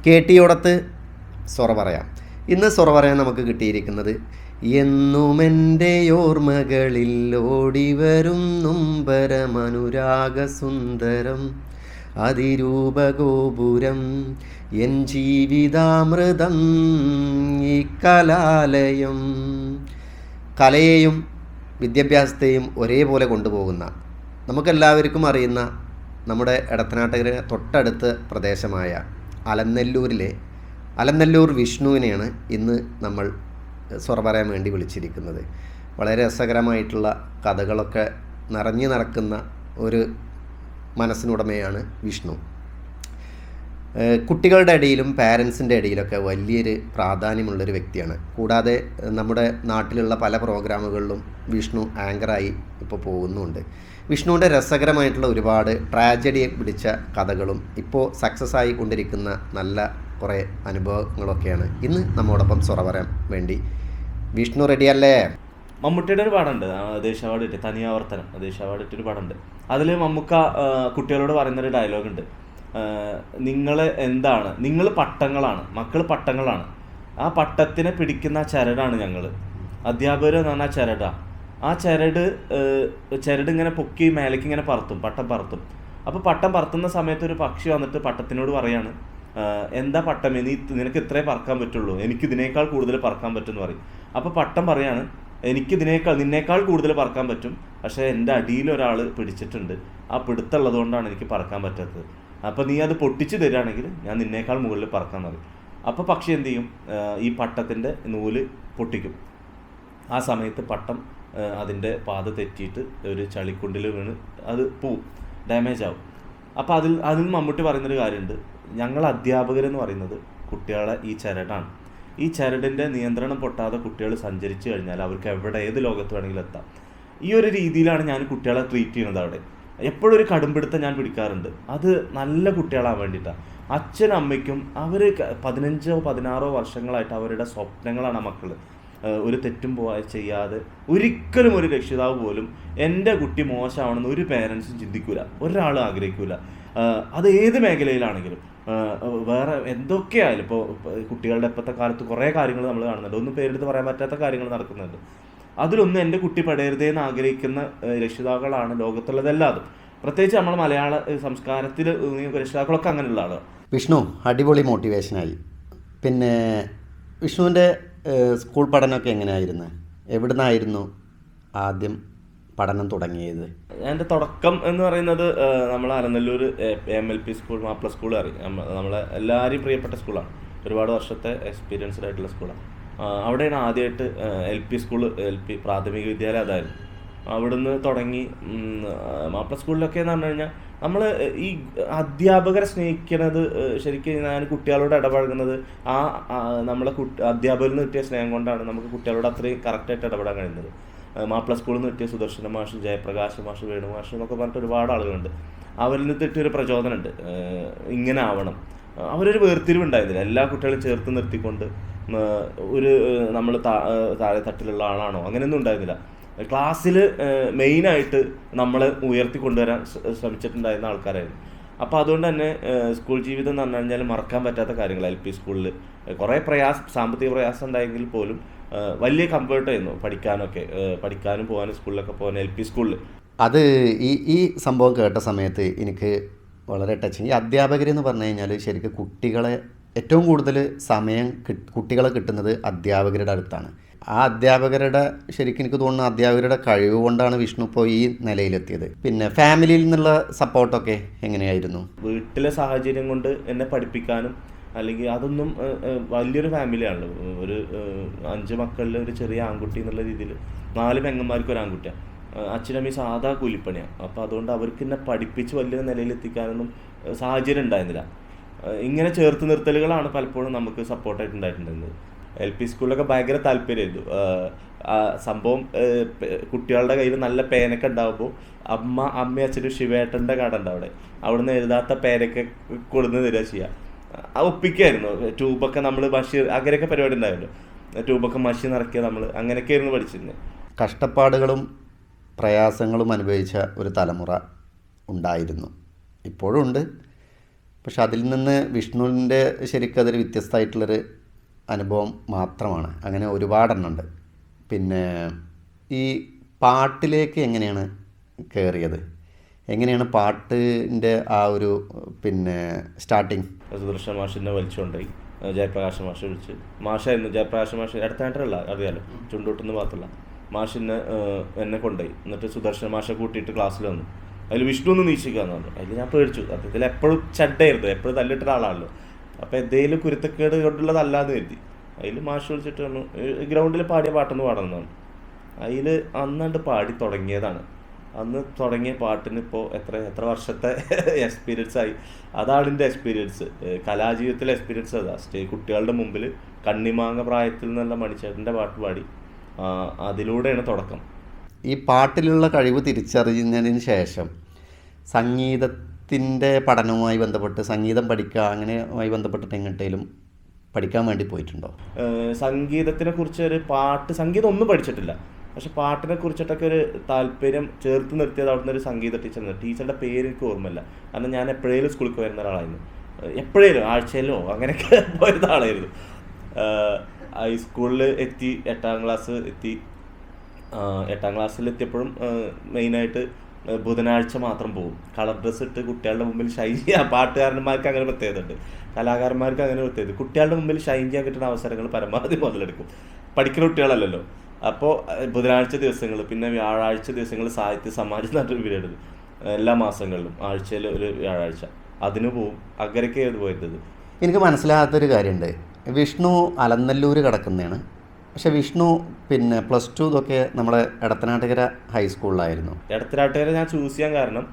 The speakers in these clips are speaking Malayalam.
കേട്ടിയോടത്ത് സൊറ പറയാം. ഇന്ന് സൊറ പറയാൻ നമുക്ക് കിട്ടിയിരിക്കുന്നത് എന്നുമെൻ്റെ ഓർമ്മകളിൽ ഓടിവരും നൊമ്പരമനുരാഗസുന്ദരം അതിരൂപഗോപുരം എൻ ജീവിതാമൃതം ഈ കലാലയം. കലയെയും വിദ്യാഭ്യാസത്തെയും ഒരേപോലെ കൊണ്ടുപോകുന്ന നമുക്കെല്ലാവർക്കും അറിയുന്ന നമ്മുടെ എടത്തനാട്ടുകര തൊട്ടടുത്ത പ്രദേശമായ അലനല്ലൂർ വിഷ്ണുവിനെയാണ് ഇന്ന് നമ്മൾ സൊറ പറയാൻ വേണ്ടി വിളിച്ചിരിക്കുന്നത്. വളരെ രസകരമായിട്ടുള്ള കഥകളൊക്കെ നിറഞ്ഞു നടക്കുന്ന ഒരു മനസ്സിനുടമയാണ് വിഷ്ണു. കുട്ടികളുടെ ഇടയിലും പാരൻസിൻ്റെ ഇടയിലൊക്കെ വലിയൊരു പ്രാധാന്യമുള്ളൊരു വ്യക്തിയാണ്. കൂടാതെ നമ്മുടെ നാട്ടിലുള്ള പല പ്രോഗ്രാമുകളിലും വിഷ്ണു ആങ്കറായി ഇപ്പോൾ പോകുന്നുണ്ട്. വിഷ്ണുവിൻ്റെ രസകരമായിട്ടുള്ള ഒരുപാട് ട്രാജഡി പിടിച്ച കഥകളും ഇപ്പോൾ സക്സസ് ആയി കൊണ്ടിരിക്കുന്ന നല്ല കുറേ അനുഭവങ്ങളൊക്കെയാണ് ഇന്ന് നമ്മോടൊപ്പം സൊറ പറയാൻ വേണ്ടി. വിഷ്ണു റെഡിയല്ലേ? മമ്മൂട്ടിയുടെ ഒരു പാടുണ്ട്, ദേശാവാടിട്ട് തനിയാവർത്തനം, ദേശാവാടിട്ടൊരു പാടുണ്ട്. അതിൽ മമ്മൂക്ക കുട്ടികളോട് പറയുന്നൊരു ഡയലോഗുണ്ട്, നിങ്ങൾ എന്താണ്, നിങ്ങൾ പട്ടങ്ങളാണ്, മക്കൾ പട്ടങ്ങളാണ്, ആ പട്ടത്തിനെ പിടിക്കുന്ന ചരടാണ് ഞങ്ങൾ, അധ്യാപകർ എന്ന് പറഞ്ഞാൽ ചരടാ, ആ ചരട് ഇങ്ങനെ പൊക്കി മേലേക്ക് ഇങ്ങനെ പറത്തും, പട്ടം പറത്തും. അപ്പോൾ പട്ടം പറത്തുന്ന സമയത്ത് ഒരു പക്ഷി വന്നിട്ട് പട്ടത്തിനോട് പറയാണ്, എന്താ പട്ടമേ, നിനക്ക് ഇത്രേ പറക്കാൻ പറ്റുള്ളൂ, എനിക്ക് ഇതിനേക്കാൾ കൂടുതൽ പറക്കാൻ പറ്റും എന്ന് പറയും. അപ്പോൾ പട്ടം പറയാണ്, എനിക്ക് നിന്നേക്കാൾ കൂടുതൽ പറക്കാൻ പറ്റും, പക്ഷേ എൻ്റെ അടിയിൽ ഒരാൾ പിടിച്ചിട്ടുണ്ട്, ആ പിടുത്തുള്ളത് കൊണ്ടാണ് എനിക്ക് പറക്കാൻ പറ്റാത്തത്, അപ്പോൾ നീ അത് പൊട്ടിച്ച് തരികയാണെങ്കിൽ ഞാൻ നിന്നേക്കാൾ മുകളിൽ പറക്കാൻ പറയും. അപ്പോൾ പക്ഷി എന്ത് ചെയ്യും, ഈ പട്ടത്തിൻ്റെ നൂല് പൊട്ടിക്കും. ആ സമയത്ത് പട്ടം അതിൻ്റെ പാത തെറ്റിയിട്ട് ഒരു ചളിക്കുണ്ടിൽ വീണ് അത് പോവും, ഡാമേജ് ആവും. അപ്പോൾ അതിൽ മമ്മൂട്ടി പറയുന്നൊരു കാര്യമുണ്ട്, ഞങ്ങൾ അധ്യാപകരെന്ന് പറയുന്നത് കുട്ടികളെ ഈ ചരടാണ്, ഈ ചരടിൻ്റെ നിയന്ത്രണം പൊട്ടാതെ കുട്ടികൾ സഞ്ചരിച്ചു കഴിഞ്ഞാൽ അവർക്ക് ഏത് ലോകത്ത് വേണമെങ്കിലും എത്താം. ഈ ഒരു രീതിയിലാണ് ഞാൻ കുട്ടികളെ ട്രീറ്റ് ചെയ്യുന്നത്. അവിടെ എപ്പോഴും ഒരു കടുംപിടുത്തം ഞാൻ പിടിക്കാറുണ്ട്, അത് നല്ല കുട്ടികളാൻ വേണ്ടിയിട്ടാണ്. അച്ഛനും അമ്മയ്ക്കും അവർ 15-16 വർഷങ്ങളായിട്ട് അവരുടെ സ്വപ്നങ്ങളാണ് ആ മക്കൾ. ഒരു തെറ്റും ചെയ്യാതെ ഒരിക്കലും ഒരു രക്ഷിതാവ് പോലും എൻ്റെ കുട്ടി മോശമാണെന്ന് ഒരു പേരൻസും ചിന്തിക്കൂല, ഒരാളും ആഗ്രഹിക്കൂല. അത് ഏത് മേഖലയിലാണെങ്കിലും വേറെ എന്തൊക്കെയായാലും. ഇപ്പോൾ കുട്ടികളുടെ ഇപ്പോഴത്തെ കാലത്ത് കുറേ കാര്യങ്ങൾ നമ്മൾ കാണുന്നുണ്ട്, ഒന്നും പേരെടുത്ത് പറയാൻ പറ്റാത്ത കാര്യങ്ങൾ നടക്കുന്നുണ്ട്. അതിലൊന്നും എൻ്റെ കുട്ടി പെടരുതേന്ന് ആഗ്രഹിക്കുന്ന രക്ഷിതാക്കളാണ് ലോകത്തുള്ളതെല്ലാതും. പ്രത്യേകിച്ച് നമ്മൾ മലയാള സംസ്കാരത്തിൽ രക്ഷിതാക്കളൊക്കെ അങ്ങനെയുള്ള ആളുകൾ. വിഷ്ണു അടിപൊളി മോട്ടിവേഷനായി. പിന്നെ വിഷ്ണുവിൻ്റെ സ്കൂൾ പഠനമൊക്കെ എങ്ങനെയായിരുന്നു? എവിടുന്നായിരുന്നു ആദ്യം പഠനം തുടങ്ങിയത്? എൻ്റെ തുടക്കം എന്ന് പറയുന്നത് നമ്മൾ Alanallur MLP school, Mappila school അറിയാം, നമ്മളെ എല്ലാവരെയും പ്രിയപ്പെട്ട സ്കൂളാണ്, ഒരുപാട് വർഷത്തെ എക്സ്പീരിയൻസ്ഡ് ആയിട്ടുള്ള സ്കൂളാണ്. അവിടെയാണ് ആദ്യമായിട്ട് LP സ്കൂൾ, LP പ്രാഥമിക വിദ്യാലയം അതായിരുന്നു. അവിടുന്ന് തുടങ്ങി. മാപ്പിള സ്കൂളിലൊക്കെ എന്ന് പറഞ്ഞു കഴിഞ്ഞാൽ നമ്മൾ ഈ അധ്യാപകരെ സ്നേഹിക്കുന്നത്, ശരിക്കും ഞാൻ കുട്ടികളോട് ഇടപഴകുന്നത് നമ്മളെ അധ്യാപകരിൽ നിന്ന് കിട്ടിയ സ്നേഹം കൊണ്ടാണ് നമുക്ക് കുട്ടികളോട് അത്രയും കറക്റ്റായിട്ട് ഇടപെടാൻ കഴിയുന്നത്. മാപ്പിള സ്കൂളിൽ നിന്ന് കിട്ടിയ സുദർശന മാഷ്, ജയപ്രകാശ് മാഷ്, വേണു മാഷ് എന്നൊക്കെ പറഞ്ഞിട്ട് ഒരുപാട് ആളുകളുണ്ട്. അവരിൽ നിന്ന് കിട്ടിയൊരു പ്രചോദനമുണ്ട്, ഇങ്ങനെ ആവണം. അവരൊരു വേർതിരിവുണ്ടായിരുന്നില്ല, എല്ലാ കുട്ടികളെയും ചേർത്ത് നിർത്തിക്കൊണ്ട് നമ്മൾ താഴെ തട്ടിലുള്ള ആളാണോ അങ്ങനെയൊന്നും ഉണ്ടായിരുന്നില്ല. ക്ലാസ്സിൽ മെയിനായിട്ട് നമ്മളെ ഉയർത്തിക്കൊണ്ടുവരാൻ ശ്രമിച്ചിട്ടുണ്ടായിരുന്ന ആൾക്കാരായിരുന്നു. അപ്പോൾ അതുകൊണ്ട് തന്നെ സ്കൂൾ ജീവിതം എന്ന് പറഞ്ഞു കഴിഞ്ഞാൽ മറക്കാൻ പറ്റാത്ത കാര്യങ്ങൾ. LP സ്കൂളിൽ കുറേ സാമ്പത്തിക പ്രയാസം ഉണ്ടായെങ്കിൽ പോലും വലിയ കംഫർട്ടായിരുന്നു പഠിക്കാനും പോകാനും സ്കൂളിലൊക്കെ പോകാൻ. LP സ്കൂളിൽ അത് ഈ സംഭവം കേട്ട സമയത്ത് എനിക്ക് വളരെ ടച്ചിങ്. ഈ അധ്യാപകരെന്ന് പറഞ്ഞു കഴിഞ്ഞാൽ ശരിക്കും കുട്ടികളെ ഏറ്റവും കൂടുതൽ സമയം കുട്ടികളെ കിട്ടുന്നത് അധ്യാപകരുടെ അടുത്താണ്. ആ അധ്യാപകരുടെ ശരിക്കും എനിക്ക് തോന്നുന്നു അധ്യാപകരുടെ കഴിവ് കൊണ്ടാണ് വിഷ്ണു ഇപ്പോൾ ഈ നിലയിലെത്തിയത്. പിന്നെ ഫാമിലിയിൽ നിന്നുള്ള സപ്പോർട്ടൊക്കെ എങ്ങനെയായിരുന്നു? വീട്ടിലെ സാഹചര്യം കൊണ്ട് എന്നെ പഠിപ്പിക്കാനും അല്ലെങ്കിൽ അതൊന്നും വലിയൊരു ഫാമിലിയാണല്ലോ, ഒരു 5 മക്കളിൽ ഒരു ചെറിയ ആൺകുട്ടി എന്നുള്ള രീതിയിൽ 4 പെങ്ങന്മാർക്ക് ഒരു ആൺകുട്ടിയാണ്. അച്ഛനമ്മ സാധാ കൂലിപ്പണിയാണ്. അപ്പോൾ അതുകൊണ്ട് അവർക്ക് എന്നെ പഠിപ്പിച്ച് വലിയൊരു നിലയിലെത്തിക്കാനൊന്നും സാഹചര്യം ഉണ്ടായിരുന്നില്ല. ഇങ്ങനെ ചേർത്ത് നിർത്തലുകളാണ് പലപ്പോഴും നമുക്ക് സപ്പോർട്ടായിട്ടുണ്ടായിട്ടുണ്ടായിരുന്നത്. LP സ്കൂളിലൊക്കെ ഭയങ്കര താല്പര്യമായിരുന്നു. സംഭവം കുട്ടികളുടെ കയ്യിൽ നല്ല പേനൊക്കെ ഉണ്ടാകുമ്പോൾ അമ്മയും അച്ഛനും ശിവേട്ടൻ്റെ കട ഉണ്ട് അവിടുന്ന് എഴുതാത്ത പേനൊക്കെ കൊടുന്ന് തരിക ചെയ്യുക. ഒപ്പിക്കായിരുന്നു. ട്യൂബൊക്കെ നമ്മൾ മഷി അങ്ങനെയൊക്കെ പരിപാടി ഉണ്ടായിരുന്നു, ട്യൂബൊക്കെ മഷി നിറയ്ക്കുക, നമ്മൾ അങ്ങനെയൊക്കെ ആയിരുന്നു പഠിച്ചിരുന്നത്. കഷ്ടപ്പാടുകളും പ്രയാസങ്ങളും അനുഭവിച്ച ഒരു തലമുറ ഉണ്ടായിരുന്നു, ഇപ്പോഴും ഉണ്ട്. പക്ഷെ അതിൽ നിന്ന് വിഷ്ണുവിൻ്റെ ശരിക്കും അതൊരു വ്യത്യസ്തമായിട്ടുള്ളൊരു അനുഭവം മാത്രമാണ്. അങ്ങനെ ഒരുപാടെണ്ണമുണ്ട്. പിന്നെ ഈ പാട്ടിലേക്ക് എങ്ങനെയാണ് കയറിയത്? എങ്ങനെയാണ് പാട്ടിൻ്റെ ആ ഒരു പിന്നെ സ്റ്റാർട്ടിങ്? സുദർശന മാഷിനെ വലിച്ചുകൊണ്ടായി ജയപ്രകാശ് മാഷ് വിളിച്ച്, മാഷായിരുന്നു ജയപ്രകാശ് മാഷ് അടുത്തായിട്ടല്ല അറിയാലോ, ചുണ്ടോട്ടുനിന്ന് മാത്രമല്ല, മാഷിനെ എന്നെ കൊണ്ടുപോയി. എന്നിട്ട് സുദർശന മാഷെ കൂട്ടിയിട്ട് ക്ലാസ്സിൽ വന്നു. അതിൽ വിഷ്ണു ഒന്ന് നീച്ചിക്കാന്ന് പറഞ്ഞു. അതിൽ ഞാൻ പേടിച്ചു. അദ്ദേഹത്തിൽ എപ്പോഴും ചഡ്ഡായിരുന്നു, എപ്പോഴും തല്ലിട്ട ഒരാളാണല്ലോ. അപ്പോൾ എന്തെങ്കിലും കുരുത്തക്കേട് കൊണ്ടുള്ളതല്ലാന്ന് കരുതി. അതിൽ മാഷ് വിളിച്ചിട്ട് പറഞ്ഞു ഗ്രൗണ്ടിൽ പാടിയ പാട്ടൊന്ന് പാടണമെന്നാണ്. അതിൽ അന്നാണ്ട് പാടി തുടങ്ങിയതാണ്. അന്ന് തുടങ്ങിയ പാട്ടിന് ഇപ്പോൾ എത്ര വർഷത്തെ എക്സ്പീരിയൻസ് ആയി. അതാണ് എൻ്റെ എക്സ്പീരിയൻസ്, കലാജീവിതത്തിലെ എക്സ്പീരിയൻസ്. അതാ കുട്ടികളുടെ മുമ്പിൽ കണ്ണിമാങ്ങ പ്രായത്തിൽ നിന്നുള്ള മണിച്ചേട്ടൻ്റെ പാട്ട് പാടി, അതിലൂടെയാണ് തുടക്കം. ഈ പാട്ടിലുള്ള കഴിവ് തിരിച്ചറിഞ്ഞതിന് ശേഷം സംഗീതത്തിൻ്റെ പഠനവുമായി ബന്ധപ്പെട്ട് സംഗീതം പഠിക്കുക അങ്ങനെയുമായി ബന്ധപ്പെട്ടിട്ട് എങ്ങോട്ടേലും പഠിക്കാൻ വേണ്ടി പോയിട്ടുണ്ടോ? സംഗീതത്തിനെ കുറിച്ച് സംഗീതം ഒന്നും പഠിച്ചിട്ടില്ല. പക്ഷെ പാട്ടിനെ കുറിച്ചിട്ടൊക്കെ ഒരു താല്പര്യം ചേർത്ത് നിർത്തിയത് അവിടുന്ന് ഒരു സംഗീത ടീച്ചറുടെ പേര് എനിക്ക് ഓർമ്മയില്ല. കാരണം ഞാൻ എപ്പോഴേലും സ്കൂളിൽ വരുന്ന ഒരാളായിരുന്നു, എപ്പോഴേലും ആഴ്ചയിലോ അങ്ങനെയൊക്കെ പോയിരുന്ന ആളായിരുന്നു. ഹൈസ്കൂളിൽ എത്തി, 8ാം ക്ലാസ് എത്തി. 8ാം ക്ലാസ്സിലെത്തിയപ്പോഴും മെയിനായിട്ട് ബുധനാഴ്ച മാത്രം പോകും. കളർ ഡ്രസ്സ് ഇട്ട് കുട്ടികളുടെ മുമ്പിൽ ഷൈൻ ചെയ്യാൻ, പാട്ടുകാരന്മാർക്ക് അങ്ങനെ പ്രത്യേകതയുണ്ട്, കലാകാരന്മാർക്ക് അങ്ങനെ പ്രത്യേകത. കുട്ടികളുടെ മുമ്പിൽ ഷൈൻ ചെയ്യാൻ കിട്ടുന്ന അവസരങ്ങൾ പരമാവധി മുതലെടുക്കും. പഠിക്കുന്ന കുട്ടികളല്ലല്ലോ. അപ്പോൾ ബുധനാഴ്ച ദിവസങ്ങൾ, പിന്നെ വ്യാഴാഴ്ച ദിവസങ്ങൾ സാഹിത്യ സമാജം എന്നൊരു പീരീഡ് എല്ലാ മാസങ്ങളിലും ആഴ്ചയിൽ ഒരു വ്യാഴാഴ്ച അതിന് പോവും. അങ്ങനെയൊക്കെ ആയിരുന്നു പോയിരുന്നത്. എനിക്ക് മനസ്സിലാകാത്തൊരു കാര്യമുണ്ട്. വിഷ്ണു അലനല്ലൂർ കിടക്കുന്നതാണ്. പക്ഷെ വിഷ്ണു പിന്നെ +2 ഇതൊക്കെ നമ്മളെ എടത്തനാട്ടുകര ഹൈസ്കൂളിലായിരുന്നു. എടത്തനാട്ടുകര ഞാൻ ചൂസ് ചെയ്യാൻ കാരണം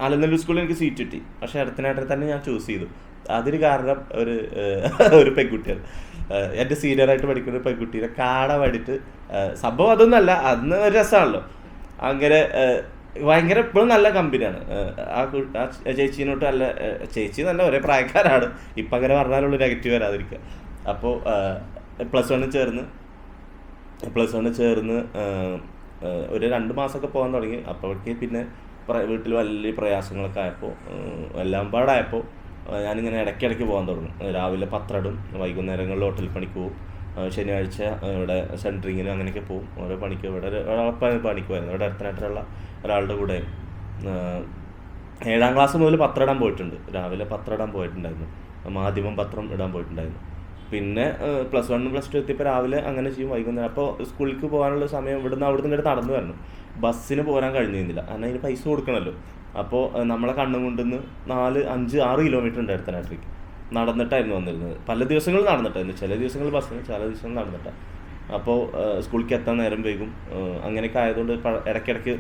അലനല്ലൂർ സ്കൂളിൽ എനിക്ക് സീറ്റ് കിട്ടി, പക്ഷേ എടത്തനാട്ടുകര തന്നെ ഞാൻ ചൂസ് ചെയ്തു. അതിന് കാരണം ഒരു പെൺകുട്ടിയാണ്, എൻ്റെ സീനിയറായിട്ട് പഠിക്കുന്ന ഒരു പെൺകുട്ടീനെ കാണാൻ വേണ്ടിയിട്ട്. സംഭവം അതൊന്നുമല്ല, അന്ന് ഒരു രസമാണല്ലോ. അങ്ങനെ ഭയങ്കര ഇപ്പോഴും നല്ല കമ്പനിയാണ്. ആ ചേച്ചീനോട്ട് നല്ല ചേച്ചി, നല്ല ഒരേ പ്രായക്കാരാണ്. ഇപ്പം അങ്ങനെ പറഞ്ഞാലുള്ള നെഗറ്റീവ് വരാതിരിക്കുക. അപ്പോൾ +1 ചേർന്ന് ഒരു 2 മാസമൊക്കെ പോകാൻ തുടങ്ങി. അപ്പോഴേക്ക് പിന്നെ വീട്ടിൽ വലിയ പ്രയാസങ്ങളൊക്കെ ആയപ്പോൾ, എല്ലാം പാടായപ്പോൾ ഞാനിങ്ങനെ ഇടയ്ക്കിടയ്ക്ക് പോകാൻ തുടങ്ങും. രാവിലെ പത്രമിടും, വൈകുന്നേരങ്ങളിൽ ഹോട്ടൽ പണിക്ക് പോകും, ശനിയാഴ്ച ഇവിടെ സെൻറ്ററിങ്ങിന് അങ്ങനെയൊക്കെ പോകും. ഓരോ പണിക്ക് ഇവിടെ പണിക്ക് പോയിരുന്നു. ഇവിടെ അടുത്തനായിട്ടുള്ള ഒരാളുടെ കൂടെ 7ാം ക്ലാസ് മുതൽ പത്രം ഇടാൻ പോയിട്ടുണ്ട്. രാവിലെ പത്രം ഇടാൻ പോയിട്ടുണ്ടായിരുന്നു, മാധ്യമം പത്രം ഇടാൻ പോയിട്ടുണ്ടായിരുന്നു. പിന്നെ +1 +2 എത്തിയപ്പോൾ രാവിലെ അങ്ങനെ ചെയ്യും, വൈകുന്നേരം. അപ്പോൾ സ്കൂളിലേക്ക് പോകാനുള്ള സമയം അവിടുന്ന് ഇങ്ങോട്ട് നടന്നു വരണം. ബസ്സിന് പോരാൻ കഴിഞ്ഞിരുന്നില്ല, കാരണം അതിന് പൈസ കൊടുക്കണമല്ലോ. അപ്പോൾ നമ്മളെ കണ്ണും കൊണ്ടുവന്ന് 4, 5, 6 കിലോമീറ്റർ ഉണ്ട് അടുത്തനാട്ടിലേക്ക്. നടന്നിട്ടായിരുന്നു വന്നിരുന്നത്. പല ദിവസങ്ങളിൽ നടന്നിട്ടായിരുന്നു, ചില ദിവസങ്ങൾ ബസ്സിന്, ചില ദിവസങ്ങൾ നടന്നിട്ടാണ്. അപ്പോൾ സ്കൂളിലേക്ക് എത്താൻ നേരം വൈകും. അങ്ങനെയൊക്കെ ആയതുകൊണ്ട് ഇടയ്ക്കിടയ്ക്ക്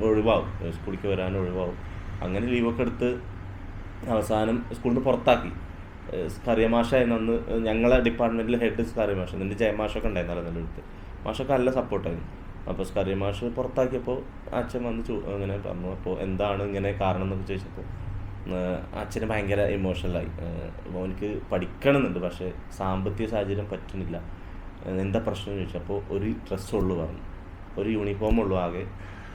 ഒഴിവാകും, സ്കൂളിലേക്ക് വരാൻ ഒഴിവാകും. അങ്ങനെ ലീവൊക്കെ എടുത്ത് അവസാനം സ്കൂളിൽ നിന്ന് പുറത്താക്കി. സ്കറിയമാഷായിരുന്നു അന്ന് ഞങ്ങളെ ഡിപ്പാർട്ട്മെൻറ്റിൽ ഹെഡ് സ്കറിയമാഷ. എൻ്റെ ജയമാഷൊക്കെ ഉണ്ടായിരുന്നല്ലോ നല്ല അടുത്ത്. മാഷൊക്കെ നല്ല സപ്പോർട്ടായിരുന്നു. അപ്പോൾ സ്കറിയമാഷ് പുറത്താക്കിയപ്പോൾ അച്ഛൻ വന്ന് അങ്ങനെ പറഞ്ഞു. അപ്പോൾ എന്താണ് ഇങ്ങനെ കാരണം എന്നൊക്കെ ചോദിച്ചപ്പോൾ അച്ഛന് ഭയങ്കര ഇമോഷണലായി. എനിക്ക് പഠിക്കണമെന്നുണ്ട്, പക്ഷേ സാമ്പത്തിക സാഹചര്യം പറ്റുന്നില്ല. എന്താ പ്രശ്നം ചോദിച്ചു. അപ്പോൾ ഒരു ഡ്രസ്സുള്ളൂ പറഞ്ഞു, ഒരു യൂണിഫോം ഉള്ളൂ ആകെ,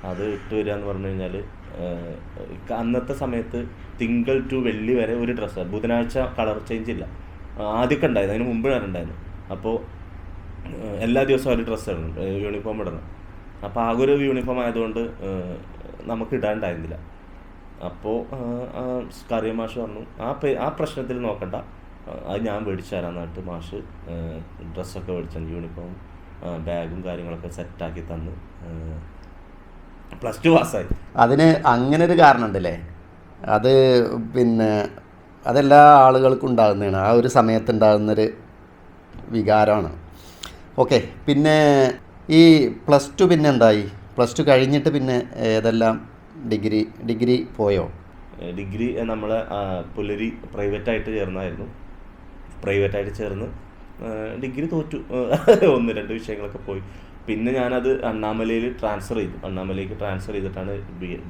അത് ഇട്ട് വരിക എന്ന് പറഞ്ഞു കഴിഞ്ഞാൽ അന്നത്തെ സമയത്ത് തിങ്കൾ ടു വെള്ളി വരെ ഒരു ഡ്രസ്സാണ്, ബുധനാഴ്ച കളർ ചേഞ്ച് ഇല്ല. ആദ്യമൊക്കെ ഉണ്ടായിരുന്നു, അതിന് മുമ്പ് ഉണ്ടായിരുന്നു. അപ്പോൾ എല്ലാ ദിവസവും ഒരു ഡ്രസ്സ് ഇടണം, യൂണിഫോം ഇടണം. അപ്പോൾ ആകെ ഒരു യൂണിഫോം ആയതുകൊണ്ട് നമുക്ക് ഇടാണ്ടായിരുന്നില്ല. അപ്പോൾ സ്കറിയ മാഷ് പറഞ്ഞു ആ പ്രശ്നത്തിൽ നോക്കണ്ട, അത് ഞാൻ മേടിച്ചു തരാമെന്നിട്ട് മാഷ് ഡ്രസ്സൊക്കെ മേടിച്ചു, യൂണിഫോം ബാഗും കാര്യങ്ങളൊക്കെ സെറ്റാക്കി തന്ന് +2 പാസ്സായി. അതിന് അങ്ങനെ ഒരു കാരണമുണ്ടല്ലേ? അത് പിന്നെ അതെല്ലാ ആളുകൾക്കും ഉണ്ടാകുന്നതാണ്, ആ ഒരു സമയത്തുണ്ടാകുന്നൊരു വികാരമാണ്. ഓക്കെ, പിന്നെ ഈ +2 പിന്നെ എന്തായി? +2 കഴിഞ്ഞിട്ട് പിന്നെ ഏതെല്ലാം ഡിഗ്രി പോയോ? ഡിഗ്രി നമ്മൾ പുലരി പ്രൈവറ്റായിട്ട് ചേർന്നായിരുന്നു. പ്രൈവറ്റായിട്ട് ചേർന്ന് ഡിഗ്രി തോറ്റു, 1-2 വിഷയങ്ങളൊക്കെ പോയി. പിന്നെ ഞാനത് അണ്ണാമലയിലേക്ക് ട്രാൻസ്ഫർ ചെയ്തിട്ടാണ്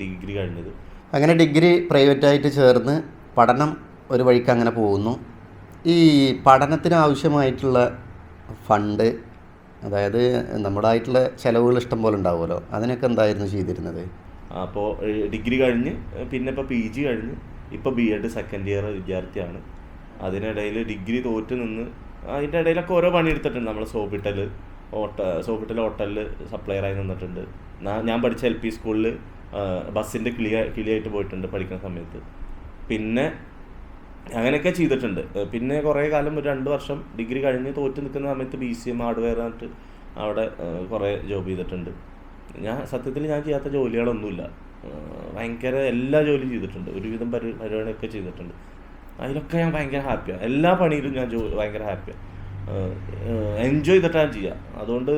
ഡിഗ്രി കഴിഞ്ഞത്. അങ്ങനെ ഡിഗ്രി പ്രൈവറ്റായിട്ട് ചേർന്ന് പഠനം ഒരു വഴിക്ക് അങ്ങനെ പോകുന്നു. ഈ പഠനത്തിന് ആവശ്യമായിട്ടുള്ള ഫണ്ട്, അതായത് നമ്മുടേതായിട്ടുള്ള ചിലവുകൾ ഇഷ്ടം പോലെ ഉണ്ടാവുമല്ലോ, അതിനൊക്കെ എന്തായിരുന്നു ചെയ്തിരുന്നത്? അപ്പോൾ ഡിഗ്രി കഴിഞ്ഞ് പിന്നെ ഇപ്പോൾ PG കഴിഞ്ഞ് ഇപ്പോൾ BEd സെക്കൻഡ് ഇയർ വിദ്യാർത്ഥിയാണ്. അതിനിടയിൽ ഡിഗ്രി തോറ്റ് നിന്ന് അതിൻ്റെ ഇടയിലൊക്കെ ഓരോ പണി എടുത്തിട്ടുണ്ട്. നമ്മൾ സോപ്പിട്ടൽ ഹോട്ടലിൽ സപ്ലയറായി നിന്നിട്ടുണ്ട്. ഞാൻ പഠിച്ച LP സ്കൂളിൽ ബസ്സിൻ്റെ കിളിയായിട്ട് പോയിട്ടുണ്ട് പഠിക്കുന്ന സമയത്ത്. പിന്നെ അങ്ങനെയൊക്കെ ചെയ്തിട്ടുണ്ട്. പിന്നെ കുറേ കാലം ഒരു 2 വർഷം ഡിഗ്രി കഴിഞ്ഞ് തോറ്റ് നിൽക്കുന്ന സമയത്ത് BCM ഹാർഡ്വെയർ ആയിട്ട് അവിടെ കുറേ ജോബ് ചെയ്തിട്ടുണ്ട്. സത്യത്തിൽ ഞാൻ ചെയ്യാത്ത ജോലികളൊന്നുമില്ല. ഭയങ്കര എല്ലാ ജോലിയും ചെയ്തിട്ടുണ്ട്, ഒരുവിധം പരിപാടിയൊക്കെ ചെയ്തിട്ടുണ്ട്. അതിലൊക്കെ ഞാൻ ഭയങ്കര ഹാപ്പിയാണ്. എല്ലാ പണിയിലും ഞാൻ ഭയങ്കര ഹാപ്പിയാണ്. എൻജോയ് ചെയ്തിട്ടാണ് ചെയ്യുക. അതുകൊണ്ട്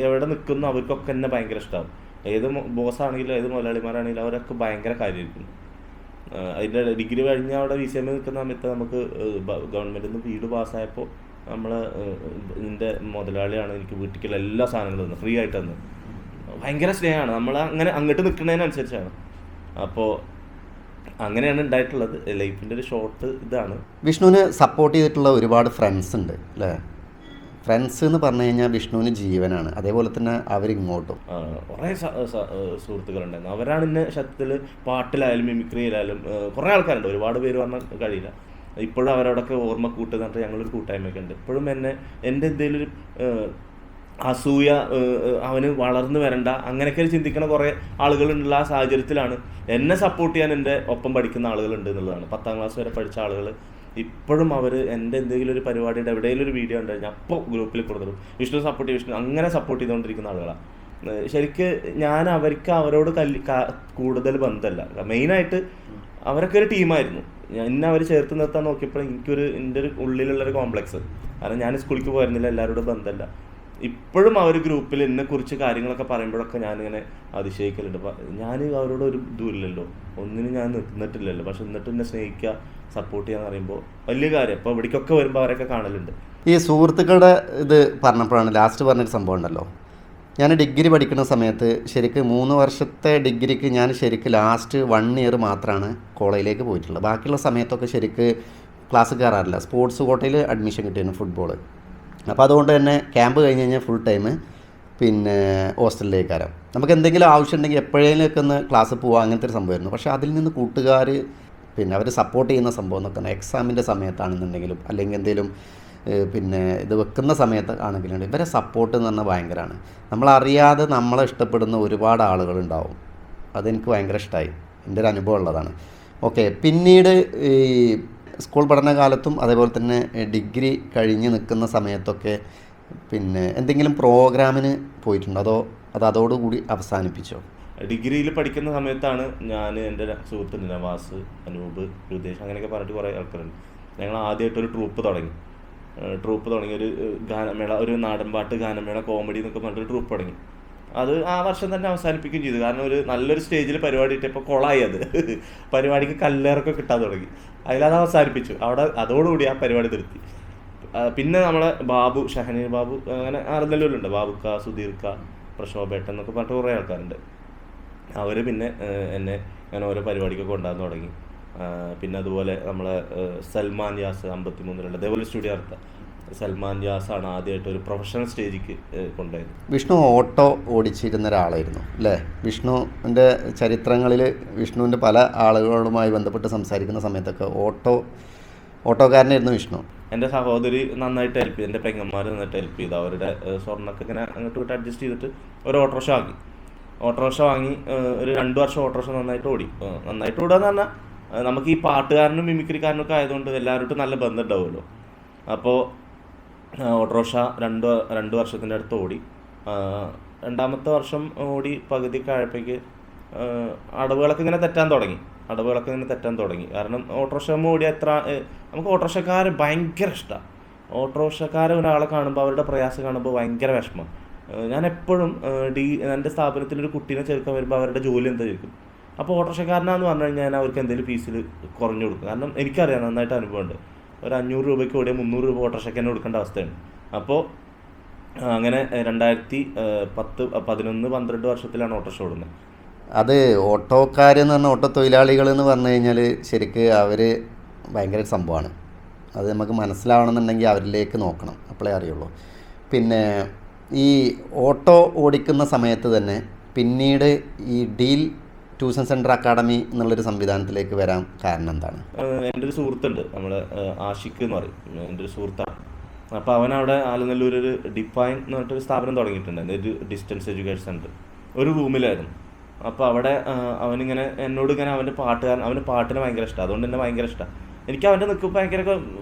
എവിടെ നിൽക്കുന്നു അവർക്കൊക്കെ എന്നെ ഭയങ്കര ഇഷ്ടമാവും. ഏത് ബോസാണെങ്കിലും ഏത് മുതലാളിമാരാണെങ്കിലും അവരൊക്കെ ഭയങ്കര കാര്യമായിരിക്കും. അതിൻ്റെ ഡിഗ്രി കഴിഞ്ഞ് അവിടെ BCM നിൽക്കുന്ന സമയത്ത് നമുക്ക് ഗവൺമെൻറ്റിൽ നിന്ന് വീട് പാസ്സായപ്പോൾ ഇതിൻ്റെ മുതലാളിയാണ് എനിക്ക് വീട്ടിലേക്കുള്ള എല്ലാ സാധനങ്ങളും തന്നു, ഫ്രീ ആയിട്ട് തന്നു. ഭയങ്കര സ്നേഹമാണ്. നമ്മൾ അങ്ങനെ അങ്ങോട്ട് നിൽക്കുന്നതിനനുസരിച്ചാണ്. അപ്പോൾ അങ്ങനെയാണ് ഉണ്ടായിട്ടുള്ളത്. ലൈഫിൻ്റെ ഒരു ഷോർട്ട് ഇതാണ്. വിഷ്ണുവിന് സപ്പോർട്ട് ചെയ്തിട്ടുള്ള ഒരുപാട് ഫ്രണ്ട്സ് ഉണ്ട് അല്ലേ? ഫ്രണ്ട്സ് എന്ന് പറഞ്ഞു കഴിഞ്ഞാൽ വിഷ്ണുവിന് ജീവനാണ്. അതേപോലെ തന്നെ അവരിങ്ങോട്ടും കുറേ സുഹൃത്തുക്കളുണ്ടായിരുന്നു. അവരാണ് ഇന്നെ ശബ്ദത്തിൽ പാട്ടിലായാലും മിമിക്രിയിലായാലും കുറേ ആൾക്കാരുണ്ട്. ഒരുപാട് പേര് പറഞ്ഞാൽ കഴിയില്ല. ഇപ്പോഴും അവരോടൊക്കെ ഓർമ്മ കൂട്ടുന്നിട്ട് ഞങ്ങളൊരു കൂട്ടായ്മയൊക്കെ ഉണ്ട്. ഇപ്പോഴും എൻ്റെ എന്തെങ്കിലും ഒരു അസൂയ, അവന് വളർന്നു വരണ്ട അങ്ങനെയൊക്കെ ചിന്തിക്കുന്ന കുറേ ആളുകളുള്ള ആ സാഹചര്യത്തിലാണ് എന്നെ സപ്പോർട്ട് ചെയ്യാൻ എൻ്റെ ഒപ്പം പഠിക്കുന്ന ആളുകളുണ്ട് എന്നുള്ളതാണ്. 10ാം ക്ലാസ് വരെ പഠിച്ച ആളുകൾ ഇപ്പോഴും അവർ എൻ്റെ എന്തെങ്കിലും ഒരു പരിപാടിയുടെ എവിടെയെങ്കിലും ഒരു വീഡിയോ ഉണ്ട് കഴിഞ്ഞാൽ അപ്പോൾ ഗ്രൂപ്പിൽ കൊടുത്തിടും വിഷ്ണു അങ്ങനെ സപ്പോർട്ട് ചെയ്തുകൊണ്ടിരിക്കുന്ന ആളുകളാണ്. ശരിക്ക് ഞാൻ അവരോട് കൂടുതൽ ബന്ധമല്ല. മെയിനായിട്ട് അവരൊക്കെ ഒരു ടീമായിരുന്നു. എന്നെ അവർ ചേർത്ത് നിർത്താൻ നോക്കിയപ്പോൾ എൻ്റെ ഒരു ഉള്ളിലുള്ളൊരു കോംപ്ലക്സ്. കാരണം ഞാൻ സ്കൂളിലേക്ക് പോയിരുന്നില്ല, എല്ലാവരോടും ബന്ധമല്ല. ഇപ്പോഴും അവർ ഗ്രൂപ്പിൽ എന്നെക്കുറിച്ച് കാര്യങ്ങളൊക്കെ പറയുമ്പോഴൊക്കെ ഞാനിങ്ങനെ അതിശയിക്കലുണ്ട്. ഞാൻ അവരോട് ഒരു ഇതുമില്ലല്ലോ, ഒന്നിനും ഞാൻ നിന്നിട്ടില്ലല്ലോ. പക്ഷെ എന്നിട്ട് എന്നെ സ്നേഹിക്കുക, സപ്പോർട്ട് ചെയ്യാന്ന് പറയുമ്പോൾ വലിയ കാര്യം. അപ്പോൾ ഇവിടേക്കൊക്കെ വരുമ്പോൾ അവരൊക്കെ കാണലുണ്ട്. ഈ സുഹൃത്തുക്കളുടെ ഇത് പറഞ്ഞപ്പോഴാണ് ലാസ്റ്റ് പറഞ്ഞൊരു സംഭവം ഉണ്ടല്ലോ. ഞാൻ ഡിഗ്രി പഠിക്കുന്ന സമയത്ത് ശരിക്കും 3 വർഷത്തെ ഡിഗ്രിക്ക് ഞാൻ ശരിക്കും ലാസ്റ്റ് 1 ഇയർ മാത്രമാണ് കോളേജിലേക്ക് പോയിട്ടുള്ളത്. ബാക്കിയുള്ള സമയത്തൊക്കെ ശരിക്ക് ക്ലാസ് കയറാറില്ല. സ്പോർട്സ് കോട്ടയിൽ അഡ്മിഷൻ കിട്ടിയിരുന്നു ഫുട്ബോൾ. അപ്പോൾ അതുകൊണ്ട് തന്നെ ക്യാമ്പ് കഴിഞ്ഞ് കഴിഞ്ഞാൽ ഫുൾ ടൈം പിന്നെ ഹോസ്റ്റലിലേക്ക് കയറാം. നമുക്ക് എന്തെങ്കിലും ആവശ്യം ഉണ്ടെങ്കിൽ എപ്പോഴേലൊക്കെ ഒന്ന് ക്ലാസ് പോവുക, അങ്ങനത്തെ ഒരു സംഭവമായിരുന്നു. പക്ഷേ അതിൽ നിന്ന് കൂട്ടുകാർ പിന്നെ അവർ സപ്പോർട്ട് ചെയ്യുന്ന സംഭവം എന്നൊക്കെ എക്സാമിൻ്റെ സമയത്താണെന്നുണ്ടെങ്കിലും അല്ലെങ്കിൽ എന്തെങ്കിലും പിന്നെ ഇത് വെക്കുന്ന സമയത്ത് ആണെങ്കിലും ഇവരെ സപ്പോർട്ട് എന്ന് പറഞ്ഞാൽ ഭയങ്കരമാണ്. നമ്മളറിയാതെ നമ്മളെ ഇഷ്ടപ്പെടുന്ന ഒരുപാട് ആളുകളുണ്ടാവും. അതെനിക്ക് ഭയങ്കര ഇഷ്ടമായി, എൻ്റെ ഒരു അനുഭവം ഉള്ളതാണ്. ഓക്കെ, പിന്നീട് ഈ സ്കൂൾ പഠനകാലത്തും അതേപോലെ തന്നെ ഡിഗ്രി കഴിഞ്ഞ് നിൽക്കുന്ന സമയത്തൊക്കെ പിന്നെ എന്തെങ്കിലും പ്രോഗ്രാമിന് പോയിട്ടുണ്ടോ അതോടുകൂടി അവസാനിപ്പിച്ചോ? ഡിഗ്രിയിൽ പഠിക്കുന്ന സമയത്താണ് ഞാൻ എൻ്റെ സുഹൃത്തുണ്ട് നവാസ്, അനൂപ്, രുദേശ് അങ്ങനെയൊക്കെ പറഞ്ഞിട്ട് കുറേ ആൾക്കാരുണ്ട്. ഞങ്ങൾ ആദ്യമായിട്ടൊരു ട്രൂപ്പ് തുടങ്ങി. ഒരു ഗാനമേള, ഒരു നാടൻപാട്ട് ഗാനമേള കോമഡി എന്നൊക്കെ പറഞ്ഞിട്ട് ട്രൂപ്പ് തുടങ്ങി. അത് ആ വർഷം തന്നെ അവസാനിപ്പിക്കുകയും ചെയ്തു. കാരണം ഒരു നല്ലൊരു സ്റ്റേജിൽ പരിപാടി ഇട്ടപ്പോൾ കൊളായി. അത് പരിപാടിക്ക് കല്ലേറൊക്കെ കിട്ടാൻ തുടങ്ങി. അതിലത് അവസാനിപ്പിച്ചു. അതോടുകൂടി ആ പരിപാടി നിർത്തി. പിന്നെ നമ്മളെ ബാബു, ഷഹനീർ ബാബു, അങ്ങനെ ആറുനെല്ലൂരുണ്ട്, ബാബുക്ക, സുധീർക്ക, പ്രശോഭേട്ടൻ എന്നൊക്കെ പറഞ്ഞിട്ട് കുറേ ആൾക്കാരുണ്ട്. അവർ പിന്നെ എന്നെ അങ്ങനെ ഓരോ പരിപാടിക്കൊക്കെ കൊണ്ടുവന്ന് തുടങ്ങി. പിന്നെ അതുപോലെ നമ്മളെ സൽമാൻ യാസ് 53 അതേപോലെ സ്റ്റുഡിയോ നടത്തുക. സൽമാൻ യാസാണ് ആദ്യമായിട്ട് ഒരു പ്രൊഫഷണൽ സ്റ്റേജിക്ക് കൊണ്ടുപോയത്. വിഷ്ണു ഓട്ടോ ഓടിച്ചിരുന്ന ഒരാളായിരുന്നു അല്ലേ? വിഷ്ണുവിൻ്റെ ചരിത്രങ്ങളിൽ വിഷ്ണുവിൻ്റെ പല ആളുകളുമായി ബന്ധപ്പെട്ട് സംസാരിക്കുന്ന സമയത്തൊക്കെ ഓട്ടോക്കാരനായിരുന്നു വിഷ്ണു. എൻ്റെ സഹോദരി നന്നായിട്ട് ഹെൽപ്പ് ചെയ്തു, എൻ്റെ പെങ്ങന്മാർ നന്നായിട്ട് ഹെൽപ്പ് ചെയ്തു. അവരുടെ സ്വർണ്ണമൊക്കെ ഇങ്ങനെ അങ്ങോട്ട് ഇങ്ങോട്ട് അഡ്ജസ്റ്റ് ചെയ്തിട്ട് ഒരു ഓട്ടോറിക്ഷ വാങ്ങി ഒരു 2 വർഷം ഓട്ടോറിക്ഷ നന്നായിട്ട് ഓടുക എന്ന് പറഞ്ഞാൽ നമുക്ക് ഈ പാട്ടുകാരനും മിമിക്രിക്കാരനൊക്കെ ആയതുകൊണ്ട് എല്ലാവരോട്ടും നല്ല ബന്ധം ഉണ്ടാവുമല്ലോ. അപ്പോൾ ഓട്ടോറിക്ഷ 2 വർഷത്തിൻ്റെ അടുത്ത് ഓടി. 2ാമത്തെ വർഷം ഓടി പകുതിയൊക്കെ ആയപ്പോഴേക്ക് അടവുകളൊക്കെ ഇങ്ങനെ തെറ്റാൻ തുടങ്ങി. കാരണം ഓട്ടോറിക്ഷ ഓടിയ നമുക്ക് ഓട്ടോറിക്ഷക്കാരെ ഭയങ്കര ഇഷ്ടമാണ്. ഓട്ടോറിക്ഷക്കാരെ ഒരാളെ കാണുമ്പോൾ അവരുടെ പ്രയാസം കാണുമ്പോൾ ഭയങ്കര വിഷമം. ഞാൻ എപ്പോഴും എൻ്റെ സ്ഥാപനത്തിലൊരു കുട്ടീനെ ചേർക്കാൻ വരുമ്പോൾ അവരുടെ ജോലി എന്താ ചോദിക്കും. അപ്പോൾ ഓട്ടോറിക്ഷക്കാരനാന്ന് പറഞ്ഞു കഴിഞ്ഞാൽ ഞാൻ അവർക്ക് എന്തെങ്കിലും ഫീസിൽ കുറഞ്ഞു കൊടുക്കും. കാരണം എനിക്കറിയാം, നന്നായിട്ട് അനുഭവമുണ്ട്. ഒരു 500 രൂപയ്ക്ക് ഓടിയാൽ 300 രൂപ ഓട്ടോറിക്ഷയ്ക്ക് തന്നെ കൊടുക്കേണ്ട അവസ്ഥയാണ്. അപ്പോൾ അങ്ങനെ 2010, 11, 12 വർഷത്തിലാണ് ഓട്ടോറിക്ഷ ഓടുന്നത്. അത് ഓട്ടോക്കാരെന്ന് പറഞ്ഞാൽ ഓട്ടോ തൊഴിലാളികൾ എന്ന് പറഞ്ഞു കഴിഞ്ഞാൽ ശരിക്ക് അവർ ഭയങ്കര സംഭവമാണ്. അത് നമുക്ക് മനസ്സിലാവണമെന്നുണ്ടെങ്കിൽ അവരിലേക്ക് നോക്കണം, അപ്പോഴേ അറിയുള്ളൂ. പിന്നെ ഈ ഓട്ടോ ഓടിക്കുന്ന സമയത്ത് തന്നെ പിന്നീട് ഈ ഡീൽ ട്യൂഷൻ സെൻറ്റർ അക്കാഡമി എന്നുള്ളൊരു സംവിധാനത്തിലേക്ക് വരാൻ കാരണം എന്താണ്? എൻ്റെ ഒരു സുഹൃത്തുണ്ട്, നമ്മളെ ആഷിഖ് എന്ന് പറയും, എൻ്റെ ഒരു സുഹൃത്താണ്. അപ്പോൾ അവനവിടെ ആലനല്ലൂർ ഒരു ഡിഫൈൻ എന്ന് പറഞ്ഞിട്ടൊരു സ്ഥാപനം തുടങ്ങിയിട്ടുണ്ടായിരുന്നു, ഒരു ഡിസ്റ്റൻസ് എഡ്യൂക്കേഷൻ സെൻറ്റർ. ഒരു റൂമിലായിരുന്നു. അപ്പോൾ അവിടെ അവനിങ്ങനെ എന്നോട് ഇങ്ങനെ അവൻ്റെ പാട്ടിനെ ഭയങ്കര ഇഷ്ടമാണ്. അതുകൊണ്ട് തന്നെ ഭയങ്കര ഇഷ്ടമാണ് എനിക്ക്. അവൻ്റെ നിൽക്കുമ്പോൾ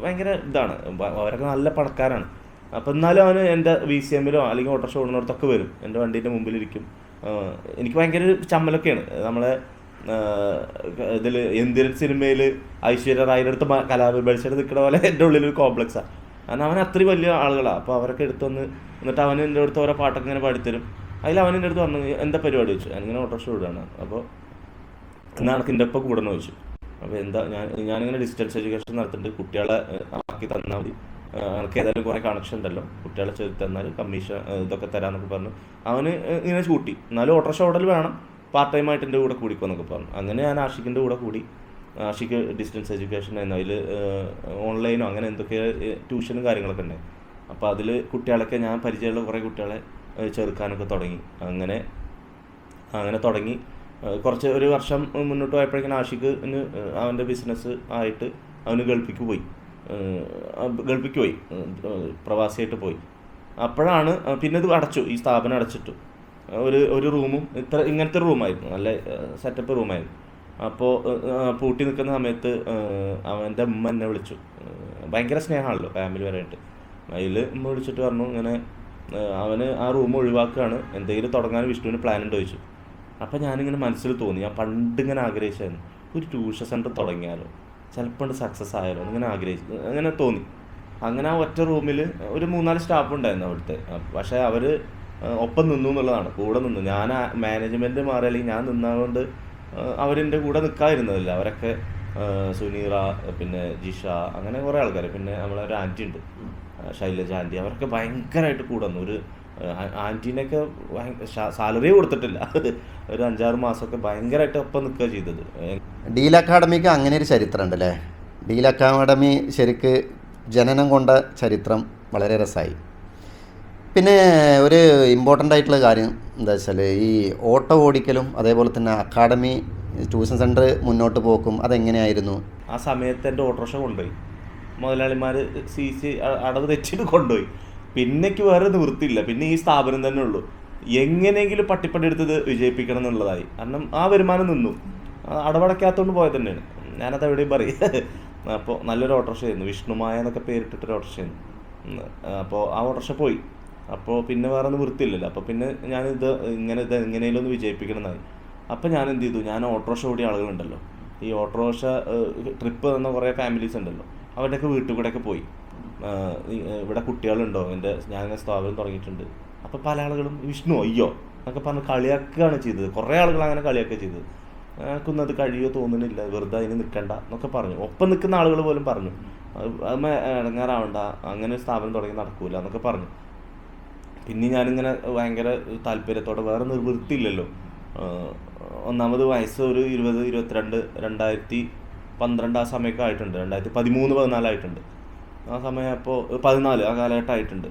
ഭയങ്കര ഇതാണ്, അവരൊക്കെ നല്ല പണക്കാരാണ്. അപ്പോൾ എന്നാലും അവന് എൻ്റെ VCMലോ അല്ലെങ്കിൽ ഓട്ടോറിക്ഷ ഓടുന്നിടത്തൊക്കെ വരും, എൻ്റെ വണ്ടീൻ്റെ മുമ്പിലിരിക്കും. എനിക്ക് ഭയങ്കര ചമ്മലൊക്കെയാണ്. നമ്മളെ ഇതിൽ എന്തിരൻ സിനിമയിൽ ഐശ്വര്യ റായിയുടെ അടുത്ത് കലാപരിപാടിച്ചായിട്ട് നിൽക്കുന്ന പോലെ എൻ്റെ ഉള്ളിലൊരു കോംപ്ലക്സാണ്. കാരണം അവൻ അത്രയും വലിയ ആളുകളാണ്. അപ്പോൾ അവരൊക്കെ എടുത്ത് വന്ന് എന്നിട്ട് അവൻ എൻ്റെ അടുത്ത് ഓരോ പാട്ടൊക്കെ ഇങ്ങനെ പാടിത്തരും. അതിൽ അവൻ എൻ്റെ അടുത്ത് പറഞ്ഞു, എന്താ പരിപാടി ചോദിച്ചു. ഞാനിങ്ങനെ ഓട്ടോറിക്ഷ ഓടുകയാണ്. അപ്പോൾ എന്നാൽ എനിക്ക് എൻ്റെ ഒപ്പം കൂടെ ചോദിച്ചു. അപ്പോൾ എന്താ ഞാനിങ്ങനെ ഡിസ്റ്റൻസ് എഡ്യൂക്കേഷൻ നടത്തുന്നുണ്ട്, കുട്ടികളെ ആക്കി തന്നാൽ മതി, എനിക്ക് ഏതായാലും കുറേ കണക്ഷൻ ഉണ്ടല്ലോ, കുട്ടികളെ ചേർത്ത് തന്നാൽ കമ്മീഷൻ ഇതൊക്കെ തരാമെന്നൊക്കെ പറഞ്ഞു. അവന് ഇങ്ങനെ കൂട്ടി, എന്നാലും ഓട്ടോറിക്ഷ ഓടൽ വേണം, പാർട്ട് ടൈം ആയിട്ട് എൻ്റെ കൂടെ കൂടിക്കോന്നൊക്കെ പറഞ്ഞു. അങ്ങനെ ഞാൻ ആഷിഖിൻ്റെ കൂടെ കൂടി. ആഷിഖ് ഡിസ്റ്റൻസ് എഡ്യൂക്കേഷൻ ആയിരുന്നു, അതിൽ ഓൺലൈനോ അങ്ങനെ എന്തൊക്കെ ട്യൂഷനും കാര്യങ്ങളൊക്കെ ഉണ്ടായി. അപ്പോൾ അതിൽ കുട്ടികളൊക്കെ ഞാൻ പരിചയമുള്ള കുറേ കുട്ടികളെ ചേർക്കാനൊക്കെ തുടങ്ങി. അങ്ങനെ തുടങ്ങി ഒരു വർഷം മുന്നോട്ട് പോയപ്പോഴേക്കും ആഷിഖിന് അവൻ്റെ ബിസിനസ് ആയിട്ട് അവന് ഗൾഫിക്ക് പോയി, പ്രവാസിയായിട്ട് പോയി. അപ്പോഴാണ് പിന്നെ ഇത് അടച്ചു, ഈ സ്ഥാപനം അടച്ചിട്ടു. ഒരു റൂമും ഇങ്ങനത്തെ റൂമായിരുന്നു, നല്ല സെറ്റപ്പ് റൂമായിരുന്നു. അപ്പോൾ പൂട്ടി നിൽക്കുന്ന സമയത്ത് അവൻ്റെ ഉമ്മ എന്നെ വിളിച്ചു. ഭയങ്കര സ്നേഹമാണല്ലോ ഫാമിലി വരെയായിട്ട്. അതിൽ ഉമ്മ വിളിച്ചിട്ട് പറഞ്ഞു, ഇങ്ങനെ അവന് ആ റൂം ഒഴിവാക്കുകയാണ്, എന്തെങ്കിലും തുടങ്ങാൻ വിഷ്ണുവിന് പ്ലാൻ ഉണ്ടോ ചോദിച്ചു. അപ്പോൾ ഞാനിങ്ങനെ മനസ്സിൽ തോന്നി, ഞാൻ പണ്ടിങ്ങനെ ആഗ്രഹിച്ചായിരുന്നു ഒരു ട്യൂഷൻ സെൻറ്റർ തുടങ്ങിയാലോ, ചിലപ്പോൾ സക്സസ് ആയാലോ ഇങ്ങനെ ആഗ്രഹിച്ചു, അങ്ങനെ തോന്നി. അങ്ങനെ ആ ഒറ്റ റൂമിൽ ഒരു 3-4 സ്റ്റാഫ് ഉണ്ടായിരുന്നു അവിടുത്തെ. പക്ഷേ അവർ ഒപ്പം നിന്നു എന്നുള്ളതാണ്, കൂടെ നിന്നു. ഞാൻ മാനേജ്മെൻറ്റ് മാറി അല്ലെങ്കിൽ ഞാൻ നിന്നതുകൊണ്ട് അവരെൻ്റെ കൂടെ നിൽക്കാതിരുന്നതില്ല. അവരൊക്കെ സുനീറ, പിന്നെ ജിഷ, അങ്ങനെ കുറേ ആൾക്കാർ, പിന്നെ നമ്മളൊരു ആൻറ്റി ഉണ്ട് ശൈലജ ആൻറ്റി, അവരൊക്കെ ഭയങ്കരമായിട്ട് കൂടെ വന്നു. ഒരു ആൻറ്റീനൊക്കെ സാലറി കൊടുത്തിട്ടില്ല, ഒരു 5-6 മാസമൊക്കെ ഭയങ്കരമായിട്ട് ഒപ്പം നിൽക്കുക ചെയ്തത്. ഡീൽ അക്കാഡമിക്ക് അങ്ങനെ ഒരു ചരിത്രം ഉണ്ട് അല്ലേ? ഡീൽ അക്കാഡമി ശരിക്ക് ജനനം കൊണ്ട ചരിത്രം വളരെ രസമായി. പിന്നെ ഒരു ഇമ്പോർട്ടൻ്റ് ആയിട്ടുള്ള കാര്യം എന്താ വെച്ചാൽ, ഈ ഓട്ടോ ഓടിക്കലും അതേപോലെ തന്നെ അക്കാഡമി ട്യൂഷൻ സെൻറ്റർ മുന്നോട്ട് പോക്കും അതെങ്ങനെയായിരുന്നു? ആ സമയത്ത് എൻ്റെ ഓട്ടോറിക്ഷ കൊണ്ടുപോയി മുതലാളിമാർ, CC അടവ് തെറ്റിട്ട് കൊണ്ടുപോയി. പിന്നേക്ക് വേറെ നിവൃത്തിയില്ല, പിന്നെ ഈ സ്ഥാപനം തന്നെ ഉള്ളൂ. എങ്ങനെയെങ്കിലും പട്ടിപ്പടി എടുത്തത് വിജയിപ്പിക്കണം എന്നുള്ളതായി. കാരണം ആ വരുമാനം നിന്നു, അടവടയ്ക്കാത്തതുകൊണ്ട് പോയത് തന്നെയാണ്. ഞാനത് എവിടെയും പറയും. അപ്പോൾ നല്ലൊരു ഓട്ടോറിക്ഷയായിരുന്നു, വിഷ്ണുമായ എന്നൊക്കെ പേരിട്ടിട്ടൊരു ഓട്ടോറിക്ഷയായിരുന്നു. അപ്പോൾ ആ ഓട്ടോറിക്ഷ പോയി. അപ്പോൾ പിന്നെ വേറെ നിവൃത്തിയില്ലല്ലോ. അപ്പോൾ പിന്നെ ഞാനിത് എങ്ങനെയെങ്കിലും ഒന്ന് വിജയിപ്പിക്കണം എന്നായി. അപ്പോൾ ഞാൻ എന്ത് ചെയ്തു, ഞാൻ ഓട്ടോറിക്ഷ ഓടിയ ആളുകളുണ്ടല്ലോ, ഈ ഓട്ടോറിക്ഷ ട്രിപ്പ് തന്ന കുറേ ഫാമിലീസ് ഉണ്ടല്ലോ, അവരുടെയൊക്കെ വീട്ടിൽ കൂടെയൊക്കെ പോയി, ഇവിടെ കുട്ടികളുണ്ടോ, ഞാനിങ്ങനെ സ്ഥാപനം തുടങ്ങിയിട്ടുണ്ട്. അപ്പോൾ പല ആളുകളും വിഷ്ണു അയ്യോ എന്നൊക്കെ പറഞ്ഞ് കളിയാക്കുകയാണ് ചെയ്തത്. കുറേ ആളുകൾ അങ്ങനെ കളിയാക്കുക ചെയ്തത്. എനിക്കൊന്നും അത് കഴിയോ തോന്നുന്നില്ല, വെറുതെ അതിന് നിൽക്കണ്ട എന്നൊക്കെ പറഞ്ഞു. ഒപ്പം നിൽക്കുന്ന ആളുകൾ പോലും പറഞ്ഞു, അത് ഇടങ്ങാറാവണ്ട, അങ്ങനെ ഒരു സ്ഥാപനം തുടങ്ങി നടക്കൂല എന്നൊക്കെ പറഞ്ഞു. പിന്നെ ഞാനിങ്ങനെ ഭയങ്കര താല്പര്യത്തോടെ, വേറെ നിർവൃത്തിയില്ലല്ലോ. ഒന്നാമത് വയസ്സ് ഒരു 20-22, 2012 ആ സമയമൊക്കെ ആയിട്ടുണ്ട്, 2013-14 ആയിട്ടുണ്ട് ആ സമയം. അപ്പോൾ 14 ആ കാലഘട്ടമായിട്ടുണ്ട്.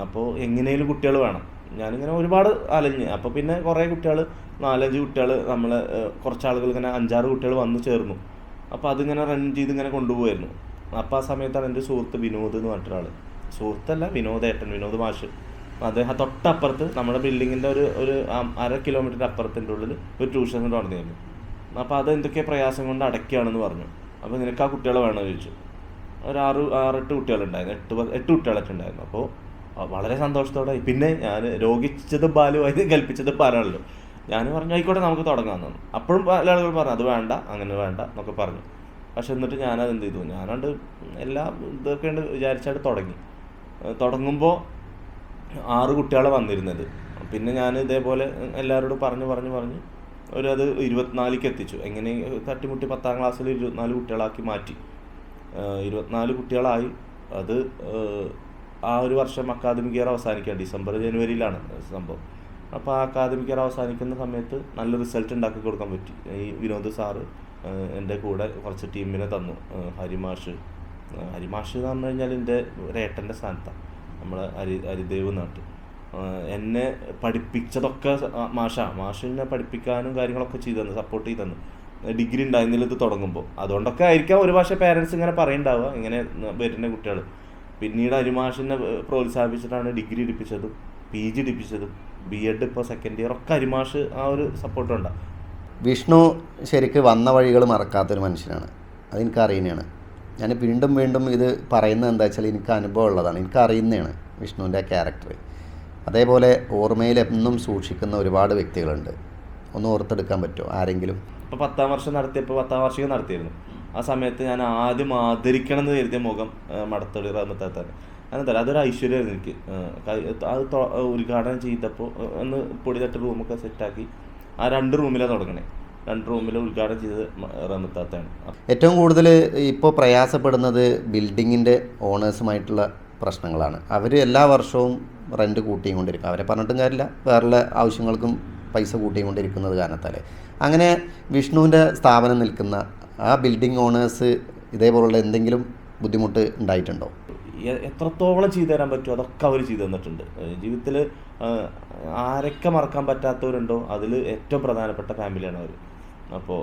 അപ്പോൾ എങ്ങനെയും കുട്ടികൾ വേണം. ഞാനിങ്ങനെ ഒരുപാട് അലഞ്ഞ്. അപ്പോൾ പിന്നെ കുറേ കുട്ടികൾ, 4-5 കുട്ടികൾ, നമ്മളെ കുറച്ച് ആളുകൾ ഇങ്ങനെ 5-6 കുട്ടികൾ വന്നു ചേർന്നു. അപ്പോൾ അതിങ്ങനെ റൺ ചെയ്ത് ഇങ്ങനെ കൊണ്ടുപോകായിരുന്നു. അപ്പോൾ ആ സമയത്താണ് എൻ്റെ സുഹൃത്ത് വിനോദ് എന്ന് പറഞ്ഞിട്ടൊരാൾ, സുഹൃത്തല്ല വിനോദ് മാഷ്, അദ്ദേഹം തൊട്ടപ്പുറത്ത് നമ്മുടെ ബിൽഡിങ്ങിൻ്റെ ഒരു 1/2 കിലോമീറ്ററിൻ്റെ അപ്പുറത്തിൻ്റെ ഉള്ളിൽ ഒരു ട്യൂഷൻ സെൻ്റർ നടന്നിരുന്നു. അപ്പോൾ അത് എന്തൊക്കെ പ്രയാസം കൊണ്ട് അടയ്ക്കുകയാണെന്ന് പറഞ്ഞു. അപ്പോൾ നിനക്ക് ആ കുട്ടികളെ വേണമെന്ന് ചോദിച്ചു. ഒരു 6-8 കുട്ടികളുണ്ടായിരുന്നു, 8 കുട്ടികളൊക്കെ ഉണ്ടായിരുന്നു. അപ്പോൾ വളരെ സന്തോഷത്തോടെ. പിന്നെ ഞാൻ രോഗിച്ചത് ബാലുവായി കൽപ്പിച്ചത് പാലാണല്ലോ. ഞാൻ പറഞ്ഞു ആയിക്കോട്ടെ നമുക്ക് തുടങ്ങാമെന്ന് പറഞ്ഞു. അപ്പോഴും പല ആളുകൾ പറഞ്ഞു അത് വേണ്ട, അങ്ങനെ വേണ്ട എന്നൊക്കെ പറഞ്ഞു. പക്ഷെ എന്നിട്ട് ഞാനത് എന്ത് ചെയ്തു, ഞാനത് എല്ലാം ഇതൊക്കെ ഉണ്ട് വിചാരിച്ചായിട്ട് തുടങ്ങുമ്പോൾ 6 കുട്ടികളെ വന്നിരുന്നത്. പിന്നെ ഞാൻ ഇതേപോലെ എല്ലാവരോടും പറഞ്ഞ് അത് 24ക്ക് എത്തിച്ചു. എങ്ങനെ തട്ടിമുട്ടി 10ാം ക്ലാസ്സിൽ 24 കുട്ടികളാക്കി മാറ്റി. 24 കുട്ടികളായി. അത് ആ ഒരു വർഷം അക്കാദമിക് ഇയർ അവസാനിക്കുക, ഡിസംബർ ജനുവരിയിലാണ് സംഭവം. അപ്പോൾ ആ അക്കാദമിക് ഇയർ അവസാനിക്കുന്ന സമയത്ത് നല്ല റിസൾട്ട് ഉണ്ടാക്കി കൊടുക്കാൻ പറ്റി. ഈ വിനോദ് സാറ് എൻ്റെ കൂടെ കുറച്ച് ടീമിനെ തന്നു. ഹരിമാഷ് എന്ന് പറഞ്ഞു കഴിഞ്ഞാൽ എൻ്റെ ഒരു ഏട്ടൻ്റെ സ്ഥാനത്താണ്, നമ്മളെ ഹരിദേവ് നാട്ട്. എന്നെ പഠിപ്പിച്ചതൊക്കെ മാഷിനെ പഠിപ്പിക്കാനും കാര്യങ്ങളൊക്കെ ചെയ്തു തന്നു, സപ്പോർട്ട് ചെയ്തു തന്നു. ഡിഗ്രി ഉണ്ടായിരുന്നില്ല ഇത് തുടങ്ങുമ്പോൾ. അതുകൊണ്ടൊക്കെ ആയിരിക്കാം ഒരു പക്ഷേ പേരൻസ് ഇങ്ങനെ പറയുന്നുണ്ടാവുക, ഇങ്ങനെ വരുന്ന കുട്ടികൾ. പിന്നീട് അരിമാഷിനെ പ്രോത്സാഹിപ്പിച്ചിട്ടാണ് ഡിഗ്രി എടുപ്പിച്ചതും PG എടുപ്പിച്ചതും B.Ed ഇപ്പോൾ സെക്കൻഡ് ഇയർ ഒക്കെ അരിമാഷ് ആ ഒരു സപ്പോർട്ടുണ്ടാകും. വിഷ്ണു ശരിക്ക് വന്ന വഴികൾ മറക്കാത്തൊരു മനുഷ്യനാണ്, അതെനിക്ക് അറിയുന്നതാണ്. ഞാൻ വീണ്ടും വീണ്ടും ഇത് പറയുന്നത് എന്താ വെച്ചാൽ എനിക്ക് അനുഭവം ഉള്ളതാണ്, എനിക്ക് അറിയുന്നതാണ് വിഷ്ണുവിൻ്റെ ക്യാരക്ടർ. അതേപോലെ ഓർമ്മയിൽ എന്നും സൂക്ഷിക്കുന്ന ഒരുപാട് വ്യക്തികളുണ്ട്. ഒന്ന് ഓർത്തെടുക്കാൻ പറ്റുമോ ആരെങ്കിലും? ഇപ്പോൾ 10ാം വർഷം നടത്തിയപ്പോൾ 10ാം വാർഷികം നടത്തിയിരുന്നു. ആ സമയത്ത് ഞാൻ ആദ്യം ആദരിക്കണം എന്ന് കരുതിയ മുഖം മടത്തടി റഹ്മത്താത്താണ്. അതെന്താ അതൊരു ഐശ്വര്യമായിരുന്നു എനിക്ക്. അത് ഉദ്ഘാടനം ചെയ്തപ്പോൾ ഒന്ന് പൊടി തട്ട് റൂമൊക്കെ സെറ്റാക്കി ആ 2 റൂമിലാണ് തുടങ്ങണേ. 2 റൂമിൽ ഉദ്ഘാടനം ചെയ്തത് റഹ്മത്താത്താണ്. ഏറ്റവും കൂടുതൽ ഇപ്പോൾ പ്രയാസപ്പെടുന്നത് ബിൽഡിങ്ങിൻ്റെ ഓണേഴ്സുമായിട്ടുള്ള പ്രശ്നങ്ങളാണ്. അവർ എല്ലാ വർഷവും റെൻറ്റ് കൂട്ടിയും കൊണ്ടിരിക്കും. അവരെ പറഞ്ഞിട്ടും കാര്യമില്ല, വേറെ ആവശ്യങ്ങൾക്കും പൈസ കൂട്ടിയും കൊണ്ടിരിക്കുന്നത് കാരണത്താൽ. അങ്ങനെ വിഷ്ണുവിൻ്റെ സ്ഥാപനം നിൽക്കുന്ന ആ ബിൽഡിംഗ് ഓണേഴ്സ് ഇതേപോലുള്ള എന്തെങ്കിലും ബുദ്ധിമുട്ട് ഉണ്ടായിട്ടുണ്ടോ? എത്രത്തോളം ചെയ്തു തരാൻ പറ്റുമോ അതൊക്കെ അവർ ചെയ്തു തന്നിട്ടുണ്ട്. ജീവിതത്തിൽ ആരൊക്കെ മറക്കാൻ പറ്റാത്തവരുണ്ടോ അതിൽ ഏറ്റവും പ്രധാനപ്പെട്ട ഫാമിലിയാണ് അവർ. അപ്പോൾ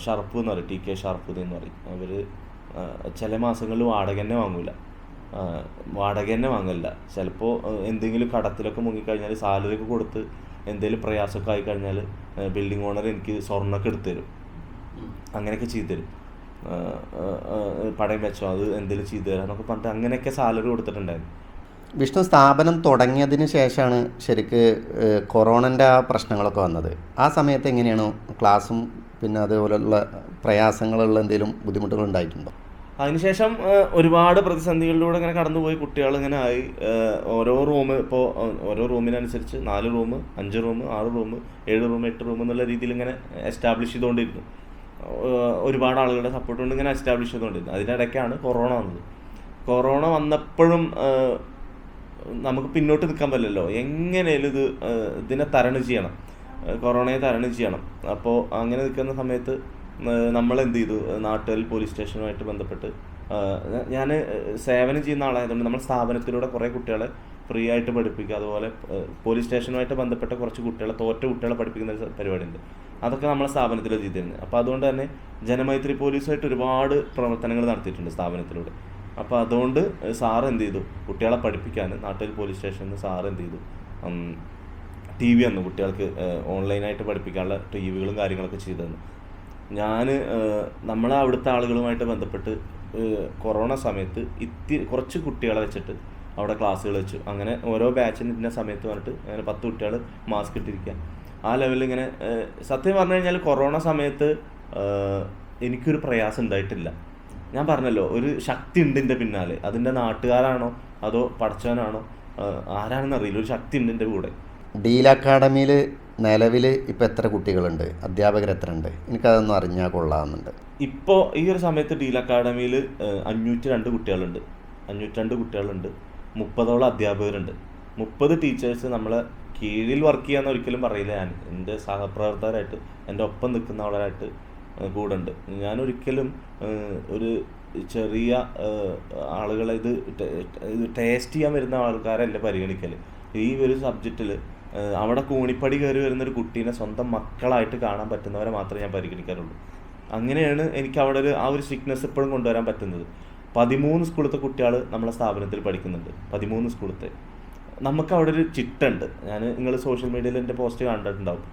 ഷർഫ് എന്ന് പറയും, TK ഷർഫ് എന്ന് പറയും. അവർ ചില മാസങ്ങളിൽ വാടക തന്നെ വാങ്ങില്ല. ചിലപ്പോൾ എന്തെങ്കിലും കടത്തിലൊക്കെ മുങ്ങിക്കഴിഞ്ഞാൽ സാലറി ഒക്കെ കൊടുത്ത് എന്തെങ്കിലും പ്രയാസമൊക്കെ ആയിക്കഴിഞ്ഞാൽ ബിൽഡിംഗ് ഓണർ എനിക്ക് സ്വർണ്ണമൊക്കെ എടുത്തു തരും, അങ്ങനെയൊക്കെ ചെയ്തു തരും. പടയം വെച്ചോ അത് എന്തെങ്കിലും ചെയ്തു തരാം എന്നൊക്കെ പറഞ്ഞിട്ട് അങ്ങനെയൊക്കെ സാലറി കൊടുത്തിട്ടുണ്ടായിരുന്നു. വിഷ്ണു സ്ഥാപനം തുടങ്ങിയതിന് ശേഷമാണ് ശരിക്ക് കൊറോണൻ്റെ ആ പ്രശ്നങ്ങളൊക്കെ വന്നത്. ആ സമയത്ത് എങ്ങനെയാണോ ക്ലാസ്സും പിന്നെ അതുപോലുള്ള പ്രയാസങ്ങളുള്ള എന്തെങ്കിലും ബുദ്ധിമുട്ടുകൾ ഉണ്ടായിട്ടുണ്ടോ? അതിനുശേഷം ഒരുപാട് പ്രതിസന്ധികളിലൂടെ ഇങ്ങനെ കടന്നുപോയി. കുട്ടികൾ ഇങ്ങനെ ആയി. ഓരോ റൂം ഇപ്പോൾ ഓരോ റൂമിനനുസരിച്ച് 4 room, 5 room, 6 room, 7 room, 8 room എന്നുള്ള രീതിയിൽ ഇങ്ങനെ എസ്റ്റാബ്ലിഷ് ചെയ്തുകൊണ്ടിരുന്നു. ഒരുപാട് ആളുകളുടെ സപ്പോർട്ട് കൊണ്ട് ഇങ്ങനെ എസ്റ്റാബ്ലിഷ് ചെയ്തുകൊണ്ടിരുന്നു. അതിനിടയ്ക്കാണ് കൊറോണ വന്നത്. കൊറോണ വന്നപ്പോഴും നമുക്ക് പിന്നോട്ട് നിൽക്കാൻ പറ്റില്ലല്ലോ. എങ്ങനെയാലും ഇതിനെ തരണം ചെയ്യണം, കൊറോണയെ തരണം ചെയ്യണം. അപ്പോൾ അങ്ങനെ നിൽക്കുന്ന സമയത്ത് നമ്മൾ എന്ത് ചെയ്തു, നാട്ടിൽ പോലീസ് സ്റ്റേഷനുമായിട്ട് ബന്ധപ്പെട്ട് ഞാൻ സേവനം ചെയ്യുന്ന ആളായതുകൊണ്ട് നമ്മൾ സ്ഥാപനത്തിലൂടെ കുറേ കുട്ടികളെ ഫ്രീ ആയിട്ട് പഠിപ്പിക്കുക. അതുപോലെ പോലീസ് സ്റ്റേഷനുമായിട്ട് ബന്ധപ്പെട്ട കുറച്ച് കുട്ടികളെ, തോറ്റ കുട്ടികളെ പഠിപ്പിക്കുന്ന ഒരു പരിപാടിയുണ്ട്. അതൊക്കെ നമ്മളെ സ്ഥാപനത്തിൽ ചെയ്തിരുന്നത്. അപ്പോൾ അതുകൊണ്ട് തന്നെ ജനമൈത്രി പോലീസുമായിട്ട് ഒരുപാട് പ്രവർത്തനങ്ങൾ നടത്തിയിട്ടുണ്ട് സ്ഥാപനത്തിലൂടെ. അപ്പോൾ അതുകൊണ്ട് സാറ് എന്ത് ചെയ്തു, കുട്ടികളെ പഠിപ്പിക്കാൻ നാട്ടിൽ പോലീസ് സ്റ്റേഷനിൽ സാറ് എന്ത് ചെയ്തു, TV വന്നു കുട്ടികൾക്ക് ഓൺലൈനായിട്ട് പഠിപ്പിക്കാനുള്ള TVകളും കാര്യങ്ങളൊക്കെ ചെയ്തു തന്നു. ഞാൻ നമ്മളെ അവിടുത്തെ ആളുകളുമായിട്ട് ബന്ധപ്പെട്ട് കൊറോണ സമയത്ത് കുറച്ച് കുട്ടികളെ വെച്ചിട്ട് അവിടെ ക്ലാസ്സുകൾ വെച്ചു. അങ്ങനെ ഓരോ ബാച്ചിന് ഇന്ന സമയത്ത് പറഞ്ഞിട്ട് അങ്ങനെ 10 കുട്ടികൾ മാസ്ക് ഇട്ടിരിക്കുക. ആ ലെവലിൽ ഇങ്ങനെ സത്യം പറഞ്ഞു കഴിഞ്ഞാൽ കൊറോണ സമയത്ത് എനിക്കൊരു പ്രയാസം ഉണ്ടായിട്ടില്ല. ഞാൻ പറഞ്ഞല്ലോ, ഒരു ശക്തി ഉണ്ട് എൻ്റെ പിന്നാലെ. അതിൻ്റെ നാട്ടുകാരാണോ അതോ പടച്ചവനാണോ ആരാണെന്ന് അറിയില്ല, ഒരു ശക്തി ഉണ്ട് എൻ്റെ കൂടെ. ഡീൽ അക്കാഡമിയിൽ നിലവിൽ ഇപ്പോൾ എത്ര കുട്ടികളുണ്ട്, അധ്യാപകർ എത്ര ഉണ്ട്? എനിക്കതൊന്നും അറിഞ്ഞാൽ കൊള്ളാമെന്നുണ്ട്. ഇപ്പോൾ ഈ ഒരു സമയത്ത് ഡീൽ അക്കാഡമിയിൽ 502 കുട്ടികളുണ്ട്. 30ഓളം അധ്യാപകരുണ്ട്. 30 ടീച്ചേഴ്സ് നമ്മളെ കീഴിൽ വർക്ക് ചെയ്യാന്ന് ഒരിക്കലും പറയില്ല. ഞാൻ എൻ്റെ സഹപ്രവർത്തകരായിട്ട്, എൻ്റെ ഒപ്പം നിൽക്കുന്നവരായിട്ട് കൂടെ ഉണ്ട്. ഞാനൊരിക്കലും ഒരു ചെറിയ ആളുകളെ ഇത് ടേസ്റ്റ് ചെയ്യാൻ വരുന്ന ആൾക്കാരല്ല പരിഗണിക്കൽ. ഈ ഒരു സബ്ജക്റ്റിൽ അവിടെ കൂണിപ്പടി കയറി വരുന്നൊരു കുട്ടീനെ സ്വന്തം മക്കളായിട്ട് കാണാൻ പറ്റുന്നവരെ മാത്രമേ ഞാൻ പരിഗണിക്കാറുള്ളൂ. അങ്ങനെയാണ് എനിക്ക് അവിടെ ആ ഒരു സ്ട്രിക്ട്നെസ് ഇപ്പോഴും കൊണ്ടുവരാൻ പറ്റുന്നത്. 13 സ്കൂളത്തെ കുട്ടികൾ നമ്മളെ സ്ഥാപനത്തിൽ പഠിക്കുന്നുണ്ട്. 13 സ്കൂളത്തെ നമുക്ക് അവിടെ ഒരു ചിട്ടുണ്ട്. നിങ്ങൾ സോഷ്യൽ മീഡിയയിൽ എൻ്റെ പോസ്റ്റ് കണ്ടിട്ടുണ്ടാവും.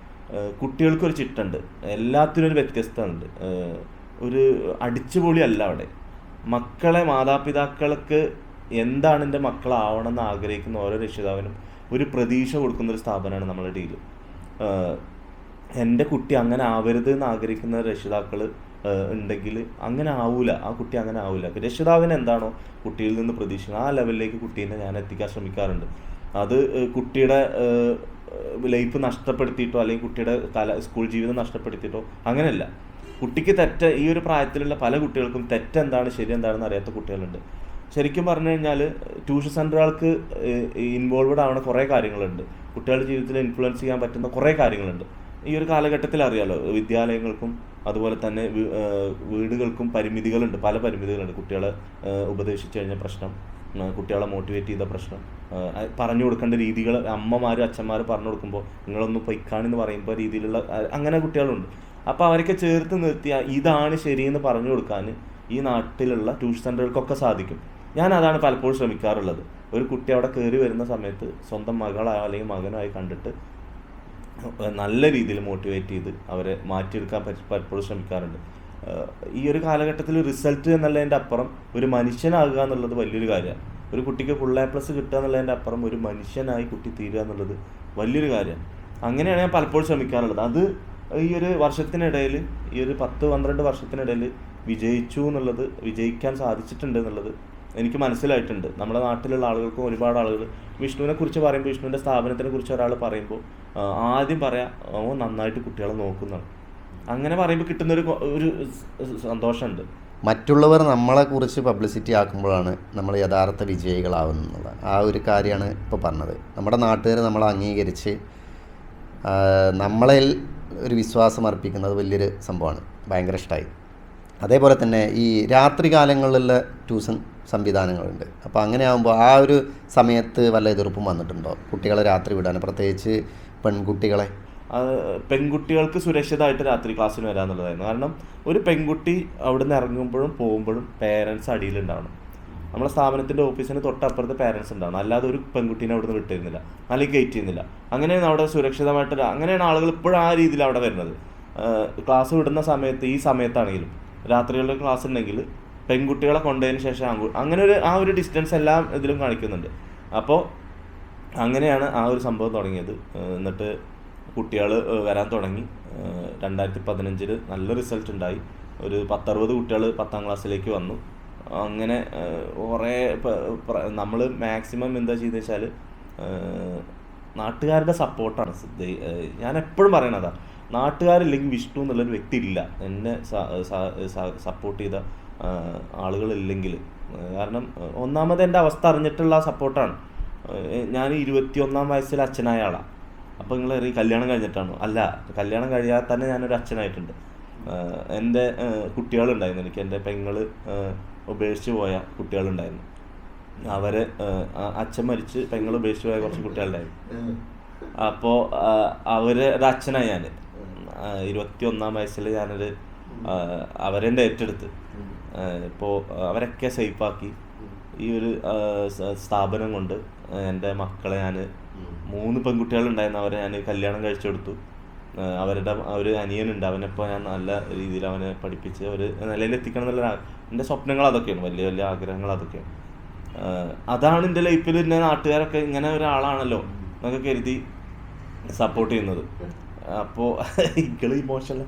കുട്ടികൾക്കൊരു ചിട്ടുണ്ട്, എല്ലാത്തിനും ഒരു വ്യത്യസ്തമുണ്ട്. ഒരു അടിച്ചുപൊളി അല്ല അവിടെ. മക്കളെ, മാതാപിതാക്കൾക്ക് എന്താണ് എൻ്റെ മക്കളാവണമെന്ന് ആഗ്രഹിക്കുന്ന ഓരോ രക്ഷിതാവിനും ഒരു പ്രതീക്ഷ കൊടുക്കുന്നൊരു സ്ഥാപനമാണ് നമ്മുടെ ഡീൽ. എൻ്റെ കുട്ടി അങ്ങനെ ആവരുത് എന്ന് ആഗ്രഹിക്കുന്ന രക്ഷിതാക്കൾ ഉണ്ടെങ്കിൽ അങ്ങനെ ആവൂല, ആ കുട്ടി അങ്ങനെ ആവൂല. രക്ഷിതാവിന് എന്താണോ കുട്ടിയിൽ നിന്ന് പ്രതീക്ഷിക്കുന്നത് ആ ലെവലിലേക്ക് കുട്ടീനെ ഞാൻ എത്തിക്കാൻ ശ്രമിക്കാറുണ്ട്. അത് കുട്ടിയുടെ ലൈഫ് നഷ്ടപ്പെടുത്തിയിട്ടോ അല്ലെങ്കിൽ കുട്ടിയുടെ സ്കൂൾ ജീവിതം നഷ്ടപ്പെടുത്തിയിട്ടോ അങ്ങനെയല്ല. കുട്ടിക്ക് ഈ ഒരു പ്രായത്തിലുള്ള പല കുട്ടികൾക്കും തെറ്റെന്താണ് ശരി എന്താണെന്ന് അറിയാത്ത കുട്ടികളുണ്ട്. ശരിക്കും പറഞ്ഞു കഴിഞ്ഞാൽ ട്യൂഷൻ സെൻ്ററുകൾക്ക് ഇൻവോൾവഡ് ആവുന്ന കുറേ കാര്യങ്ങളുണ്ട്. കുട്ടികളുടെ ജീവിതത്തിൽ ഇൻഫ്ലുവൻസ് ചെയ്യാൻ പറ്റുന്ന കുറേ കാര്യങ്ങളുണ്ട്. ഈ ഒരു കാലഘട്ടത്തിൽ അറിയാലോ, വിദ്യാലയങ്ങൾക്കും അതുപോലെ തന്നെ വീടുകൾക്കും പരിമിതികളുണ്ട്, പല പരിമിതികളുണ്ട്. കുട്ടികളെ ഉപദേശിച്ചു കഴിഞ്ഞ പ്രശ്നം, കുട്ടികളെ മോട്ടിവേറ്റ് ചെയ്ത പ്രശ്നം, പറഞ്ഞു കൊടുക്കേണ്ട രീതികൾ അമ്മമാർ അച്ഛന്മാർ പറഞ്ഞു കൊടുക്കുമ്പോൾ നിങ്ങളൊന്ന് പൊയ്ക്കാണെന്ന് പറയുമ്പോൾ രീതിയിലുള്ള അങ്ങനെ കുട്ടികളുണ്ട്. അപ്പോൾ അവരൊക്കെ ചേർത്ത് നിർത്തിയാൽ ഇതാണ് ശരിയെന്ന് പറഞ്ഞു കൊടുക്കാൻ ഈ നാട്ടിലുള്ള ട്യൂഷൻ സെൻ്ററുകൾക്കൊക്കെ സാധിക്കും. ഞാൻ അതാണ് പലപ്പോഴും ശ്രമിക്കാറുള്ളത്. ഒരു കുട്ടി അവിടെ കയറി വരുന്ന സമയത്ത് സ്വന്തം മകളായോ അല്ലെങ്കിൽ മകനായി കണ്ടിട്ട് നല്ല രീതിയിൽ മോട്ടിവേറ്റ് ചെയ്ത് അവരെ മാറ്റിയെടുക്കാൻ പലപ്പോഴും ശ്രമിക്കാറുണ്ട്. ഈ ഒരു കാലഘട്ടത്തിൽ റിസൾട്ട് എന്നുള്ളതിൻ്റെ അപ്പുറം ഒരു മനുഷ്യനാകുക എന്നുള്ളത് വലിയൊരു കാര്യമാണ്. ഒരു കുട്ടിക്ക് ഫുൾ A+ കിട്ടുക എന്നുള്ളതിൻ്റെ അപ്പുറം ഒരു മനുഷ്യനായി കുട്ടി തീരുക എന്നുള്ളത് വലിയൊരു കാര്യമാണ്. അങ്ങനെയാണ് ഞാൻ പലപ്പോഴും ശ്രമിക്കാറുള്ളത്. അത് ഈ ഒരു വർഷത്തിനിടയിൽ, ഈ ഒരു 10-12 വർഷത്തിനിടയിൽ വിജയിച്ചു എന്നുള്ളത്, വിജയിക്കാൻ സാധിച്ചിട്ടുണ്ട് എന്നുള്ളത് എനിക്ക് മനസ്സിലായിട്ടുണ്ട്. നമ്മുടെ നാട്ടിലുള്ള ആളുകൾക്കും ഒരുപാട് ആളുകൾ വിഷ്ണുവിനെ കുറിച്ച് പറയുമ്പോൾ, വിഷ്ണുവിൻ്റെ സ്ഥാപനത്തിനെ കുറിച്ച് ഒരാൾ പറയുമ്പോൾ ആദ്യം പറയാം ഓ നന്നായിട്ട് കുട്ടികളെ നോക്കുന്നതാണ്. അങ്ങനെ പറയുമ്പോൾ കിട്ടുന്നൊരു സന്തോഷമുണ്ട്. മറ്റുള്ളവർ നമ്മളെക്കുറിച്ച് പബ്ലിസിറ്റി ആക്കുമ്പോഴാണ് നമ്മൾ യഥാർത്ഥ വിജയികളാവുന്നത്. ആ ഒരു കാര്യമാണ് ഇപ്പോൾ പറഞ്ഞത്. നമ്മുടെ നാട്ടുകാർ നമ്മളെ അംഗീകരിച്ച് നമ്മളിൽ ഒരു വിശ്വാസം അർപ്പിക്കുന്നത് വലിയൊരു സംഭവമാണ്. ഭയങ്കര ഇഷ്ടമായി. അതേപോലെ തന്നെ ഈ രാത്രി കാലങ്ങളിലുള്ള ട്യൂഷൻ സംവിധാനങ്ങളുണ്ട്. അപ്പോൾ അങ്ങനെ ആകുമ്പോൾ ആ ഒരു സമയത്ത് വല്ല എതിർപ്പും വന്നിട്ടുണ്ടോ കുട്ടികളെ രാത്രി വിടാൻ, പ്രത്യേകിച്ച് പെൺകുട്ടികളെ? പെൺകുട്ടികൾക്ക് സുരക്ഷിതമായിട്ട് രാത്രി ക്ലാസ്സിന് വരാമെന്നുള്ളതായിരുന്നു. കാരണം ഒരു പെൺകുട്ടി അവിടെ നിന്ന് ഇറങ്ങുമ്പോഴും പോകുമ്പോഴും പേരൻസ് അടിയിലുണ്ടാവണം. നമ്മളെ സ്ഥാപനത്തിൻ്റെ ഓഫീസിന് തൊട്ടപ്പുറത്ത് പേരൻസ് ഉണ്ടാവണം. അല്ലാതെ ഒരു പെൺകുട്ടീനെ അവിടെ നിന്ന് വിട്ടിരുന്നില്ല, അല്ലെങ്കിൽ ഗേറ്റ് ചെയ്യുന്നില്ല. അങ്ങനെയാണ് അവിടെ സുരക്ഷിതമായിട്ട്, അങ്ങനെയാണ് ആളുകൾ ഇപ്പോഴും ആ രീതിയിൽ അവിടെ വരുന്നത്. ക്ലാസ് വിടുന്ന സമയത്ത്, ഈ സമയത്താണെങ്കിലും രാത്രികളിൽ ക്ലാസ് ഉണ്ടെങ്കിൽ പെൺകുട്ടികളെ കൊണ്ടതിന് ശേഷം അങ്ങനെ ആ ഒരു ഡിസ്റ്റൻസ് എല്ലാം ഇതിലും കാണിക്കുന്നുണ്ട്. അപ്പോൾ അങ്ങനെയാണ് ആ ഒരു സംഭവം തുടങ്ങിയത്. എന്നിട്ട് കുട്ടികൾ വരാൻ തുടങ്ങി. 2015 നല്ല റിസൾട്ട് ഉണ്ടായി. ഒരു 10-60 കുട്ടികൾ 10ാം ക്ലാസ്സിലേക്ക് വന്നു. അങ്ങനെ കുറേ നമ്മൾ മാക്സിമം എന്താ ചെയ്തെന്ന് വെച്ചാൽ നാട്ടുകാരുടെ സപ്പോർട്ടാണ്. ഞാൻ എപ്പോഴും പറയണതാണ്, നാട്ടുകാരില്ലെങ്കിൽ വിഷ്ണു എന്നുള്ളൊരു വ്യക്തി ഇല്ല. എന്നെ സപ്പോർട്ട് ചെയ്ത ആളുകളില്ലെങ്കിൽ. കാരണം ഒന്നാമത് എൻ്റെ അവസ്ഥ അറിഞ്ഞിട്ടുള്ള സപ്പോർട്ടാണ്. ഞാൻ 21ാം വയസ്സിൽ അച്ഛനായ ആളാണ്. അപ്പോൾ നിങ്ങൾ ഈ കല്യാണം കഴിഞ്ഞിട്ടാണോ? അല്ല, കല്യാണം കഴിയാതെ തന്നെ ഞാനൊരു അച്ഛനായിട്ടുണ്ട്. എൻ്റെ കുട്ടികളുണ്ടായിരുന്നു. എനിക്ക് എൻ്റെ പെങ്ങൾ ഉപേക്ഷിച്ച് പോയ കുട്ടികളുണ്ടായിരുന്നു. അവരെ അച്ഛൻ മരിച്ച് പെങ്ങൾ ഉപേക്ഷിച്ച് പോയ കുറച്ച് കുട്ടികളുണ്ടായിരുന്നു. അപ്പോൾ അവരുടെ അച്ഛനായി ഞാൻ 21ാം വയസ്സിൽ ഞാനൊരു അവരെൻ്റെ ഏറ്റെടുത്ത് ഇപ്പോൾ അവരൊക്കെ സേഫാക്കി. ഈ ഒരു സ്ഥാപനം കൊണ്ട് എൻ്റെ മക്കളെ ഞാൻ 3 പെൺകുട്ടികളുണ്ടായിരുന്നു. അവരെ ഞാൻ കല്യാണം കഴിച്ചു കൊടുത്തു. അവരുടെ ഒരു അനിയനുണ്ട്, അവനിപ്പോൾ ഞാൻ നല്ല രീതിയിൽ അവനെ പഠിപ്പിച്ച് ഒരു നിലയിലെത്തിക്കണം എന്നുള്ള എൻ്റെ സ്വപ്നങ്ങൾ അതൊക്കെയാണ്, വലിയ വലിയ ആഗ്രഹങ്ങൾ അതൊക്കെയാണ്. അതാണ് എൻ്റെ ലൈഫിൽ എൻ്റെ നാട്ടുകാരൊക്കെ ഇങ്ങനെ ഒരാളാണല്ലോ എന്നൊക്കെ കരുതി സപ്പോർട്ട് ചെയ്യുന്നത്. അപ്പോൾ ഇങ്ങള് ഇമോഷണൽ